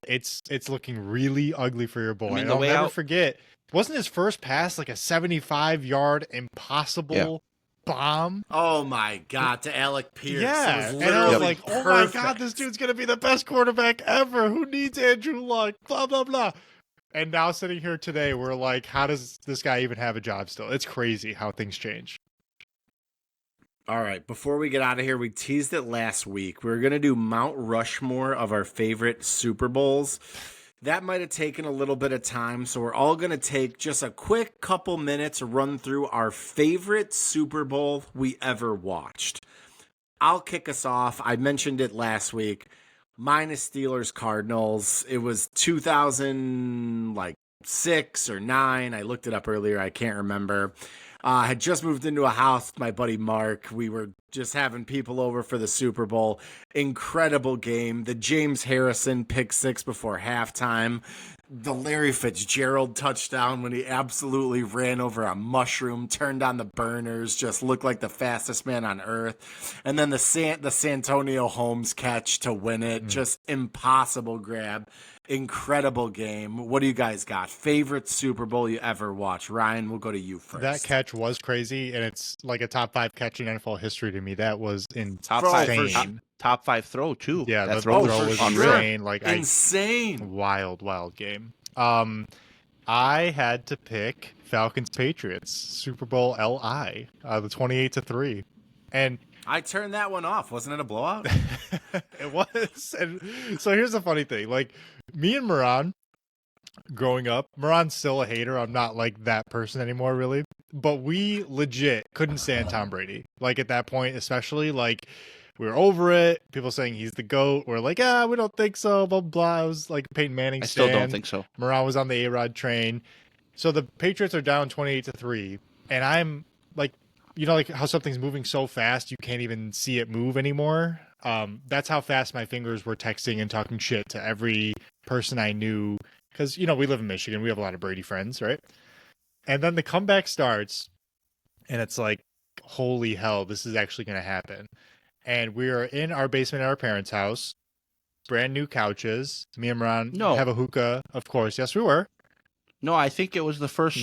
It's looking really ugly for your boy. I mean, I'll never forget. Wasn't his first pass a 75-yard impossible bomb? Oh my God, to Alec Pierce. Yeah, It was and I was literally like, oh my God, perfect. this dude's gonna be the best quarterback ever. Who needs Andrew Luck? Blah blah blah. And now sitting here today, we're like, how does this guy even have a job still? It's crazy how things change. All right, before we get out of here, we teased it last week. We were going to do Mount Rushmore of our favorite Super Bowls. That might have taken a little bit of time, so we're all going to take just a quick couple minutes to run through our favorite Super Bowl we ever watched. I'll kick us off. I mentioned it last week. Mine is Steelers Cardinals. It was 2006 or 9. I looked it up earlier. I can't remember. I had just moved into a house with my buddy Mark. We were just having people over for the Super Bowl. Incredible game. The James Harrison pick six before halftime. The Larry Fitzgerald touchdown when he absolutely ran over a mushroom, turned on the burners, just looked like the fastest man on earth. And then the Santonio Holmes catch to win it. Just impossible grab. Incredible game. What do you guys got? Favorite Super Bowl you ever watched? Ryan, we'll go to you first. That catch was crazy, and it's like a top 5 catch in NFL history to me. That was insane. Top 5 throw too. Yeah, that the throw throw was unreal. insane. Insane. Wild game. I had to pick Falcons Patriots Super Bowl LI, the 28-3, and I turned that one off. Wasn't it a blowout? it was. And so here's the funny thing: me and Moran, growing up, Moran's still a hater. I'm not that person anymore, really. But we legit couldn't stand Tom Brady. At that point, especially we were over it. People saying he's the GOAT. We're like, we don't think so. Blah blah. I was Peyton Manning. I still don't think so. Moran was on the A-Rod train. So the Patriots are down 28-3, and I'm how something's moving so fast you can't even see it move anymore. That's how fast my fingers were texting and talking shit to every person I knew, because we live in Michigan. We have a lot of Brady friends, right? And then the comeback starts, and it's holy hell, this is actually going to happen. And we are in our basement at our parents' house, brand new couches. Me and Moran have a hookah, of course. Yes, we were. No, I think it was the first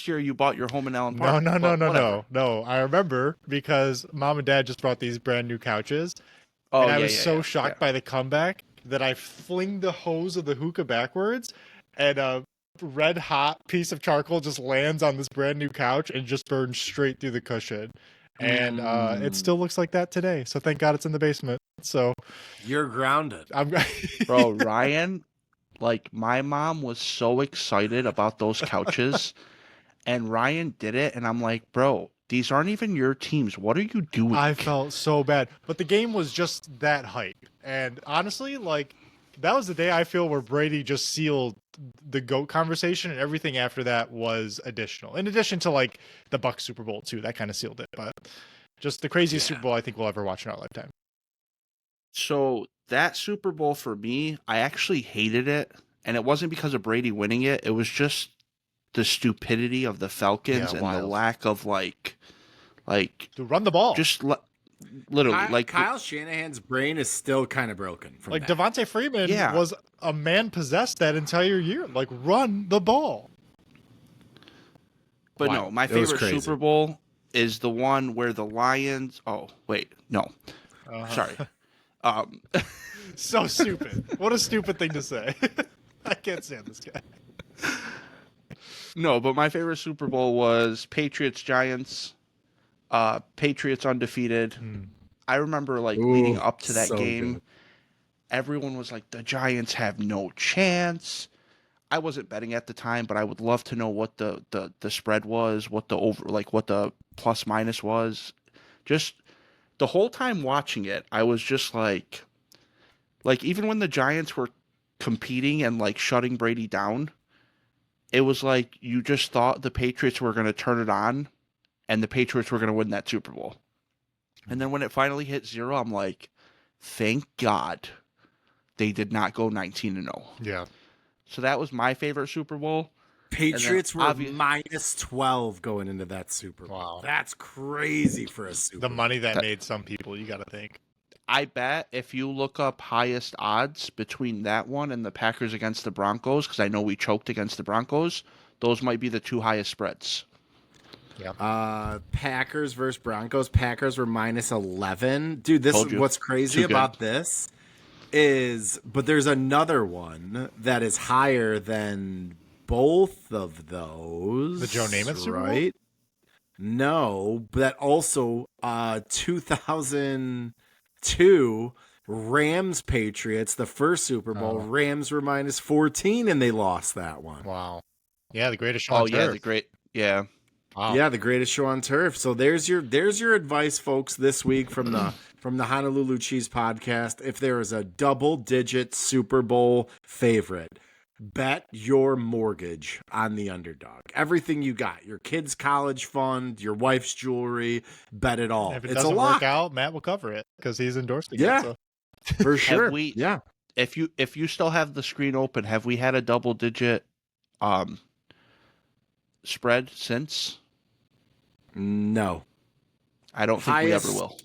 year you bought your home in Allen Park. No. I remember because Mom and Dad just brought these brand new couches. And I was so shocked by the comeback that I fling the hose of the hookah backwards, and a red hot piece of charcoal just lands on this brand new couch and just burns straight through the cushion. And it still looks like that today. So thank God it's in the basement. So you're grounded. Bro, Ryan, my mom was so excited about those couches, and Ryan did it, and I'm like, bro, these aren't even your teams. What are you doing? I felt so bad. But the game was just that hype. And honestly, that was the day I feel where Brady just sealed the GOAT conversation, and everything after that was additional. In addition to the Bucs Super Bowl too, that kind of sealed it. But just the craziest Super Bowl I think we'll ever watch in our lifetime. So that Super Bowl for me, I actually hated it, and it wasn't because of Brady winning it. It was just the stupidity of the Falcons and the lack of to run the ball. Literally, Kyle Shanahan's brain is still kind of broken from Like that. Devontae Freeman Yeah. was a man possessed that entire year. Like run the ball. But Why? no, my It was favorite crazy. Super Bowl is the one where the Lions. Oh wait, no, sorry. So stupid. What a stupid thing to say. I can't stand this guy. No, but my favorite Super Bowl was Patriots Giants. Patriots undefeated. I remember leading up to that so game, good. everyone was like, the Giants have no chance. I wasn't betting at the time, but I would love to know what the spread was, what the over, what the plus minus was. Just the whole time watching it, I was just like even when the Giants were competing and shutting Brady down, it was like you just thought the Patriots were going to turn it on and the Patriots were going to win that Super Bowl. And then when it finally hit 0, I'm like, thank God they did not go 19-0. Yeah. So that was my favorite Super Bowl. Patriots were obvi- minus 12 going into that Super Bowl. Wow. That's crazy for a Super The Bowl. money that made some people, you got to think. I bet if you look up highest odds between that one and the Packers against the Broncos, because I know we choked against the Broncos, those might be the two highest spreads. Packers versus Broncos. Packers were minus 11. Dude, this Told is you. what's crazy Too good. about this but there's another one that is higher than both of those. The Joe Namath Super Bowl? right? No, but that also 2002 Rams Patriots, the first Super Bowl. Oh. Rams were minus 14 and they lost that one. Wow. Yeah, the greatest show on Yeah, turf. the great. Yeah. Wow. Yeah, the greatest show on turf. So there's your advice, folks, this week from the Honolulu Cheese Podcast. If there is a double-digit Super Bowl favorite, bet your mortgage on the underdog. Everything you got, your kid's college fund, your wife's jewelry, bet it all. If it It's a doesn't lot work out, Matt will cover it because he's endorsing Yeah. it. So. for sure. we- Yeah. If you still have the screen open, have we had a double digit spread since? No. I don't think we ever will.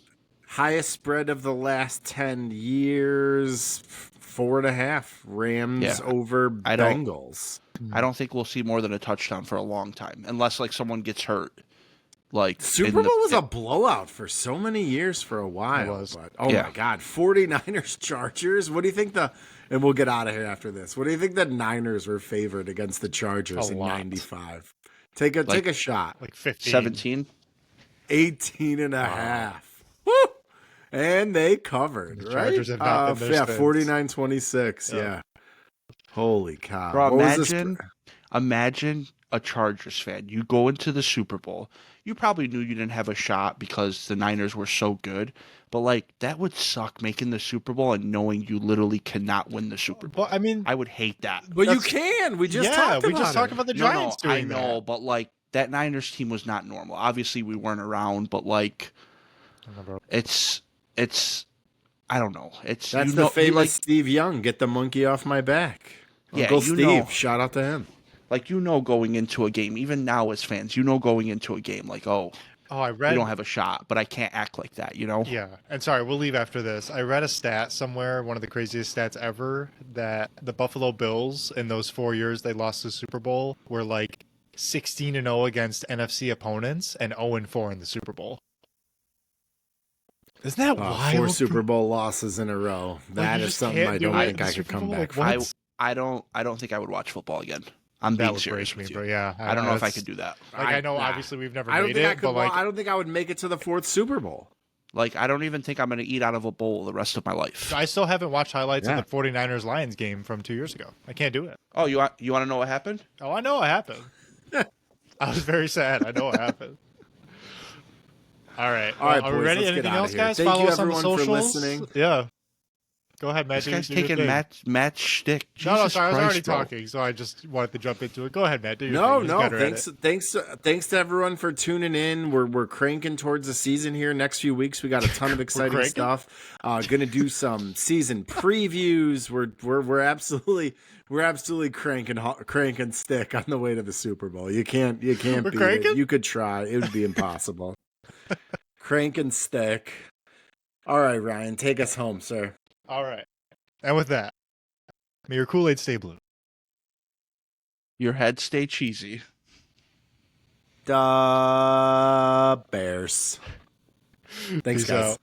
Highest spread of the last 10 years, 4.5. Rams Yeah. over I don't- Bengals. I don't think we'll see more than a touchdown for a long time, unless someone gets hurt. Super Bowl was a blowout for so many years for a while. It was. But, oh Yeah. my God, 49ers Chargers. What do you think and we'll get out of here after this. What do you think the Niners were favored against the Chargers A in lot. 95? Take a shot. Like 15. 17. 18 and a half. Woo! And they covered, The right? Chargers have not been there since. 49-26. Yeah. Yeah. Holy cow. Bro, What was the imagine a Chargers fan. You go into the Super Bowl. You probably knew you didn't have a shot because the Niners were so good. But that would suck making the Super Bowl and knowing you literally cannot win the Super Bowl. Well, I mean, I would hate that. But you That's- can. We just yeah, talked about we just talked it. about the No, Giants I doing know, that. but that Niners team was not normal. Obviously, we weren't around, but it's I don't know. It's That's you the know, famous Steve Young. Get the monkey off my back. Yeah, Uncle you Steve. know. Shout out to him. going into a game. Even now, as fans, going into a game Oh, I we read. don't have a shot, but I can't act like that. Yeah, and sorry, we'll leave after this. I read a stat somewhere, one of the craziest stats ever, that the Buffalo Bills in those 4 years they lost the Super Bowl were 16-0 against NFC opponents and 0-4 in the Super Bowl. Isn't that wild? 4 Super Bowl losses in a row. That you is just something can't I do don't it think in I the could Super come Bowl? back Like, from. what? I don't think I would watch football again. I'm That being would serious break me, with bro. you. Yeah, I don't know if I that's- could do that. I know, obviously, we've never I don't made think it, I could. but I don't think I would make it to the 4th Super Bowl. I don't even think I'm going to eat out of a bowl the rest of my life. I still haven't watched highlights Yeah. of the 49ers Lions game from 2 years ago. I can't do it. Oh, you want to know what happened? Oh, I know what happened. I was very sad. I know what happened. All right. All right, are we boys, ready? let's get Anything outta else, here. guys? Thank Follow you, us on the everyone, for socials. listening. Yeah. Go ahead, Matt. This guy's do your taking thing. Matt's shtick. No, Jesus sorry, I was Christ, already bro. talking, so I just wanted to jump into it. Go ahead, Matt. Do your No, thing. He's no. better at Thanks to everyone for tuning in. We're cranking towards the season here. Next few weeks, we got a ton of exciting cranking? stuff. Gonna do some season previews. We're absolutely cranking stick on the way to the Super Bowl. You can't We're beat cranking? it. You could try. It would be impossible. Cranking stick. All right, Ryan, take us home, sir. All right. And with that, may your Kool-Aid stay blue. Your head stay cheesy. The Bears. Thanks, Peace guys. out.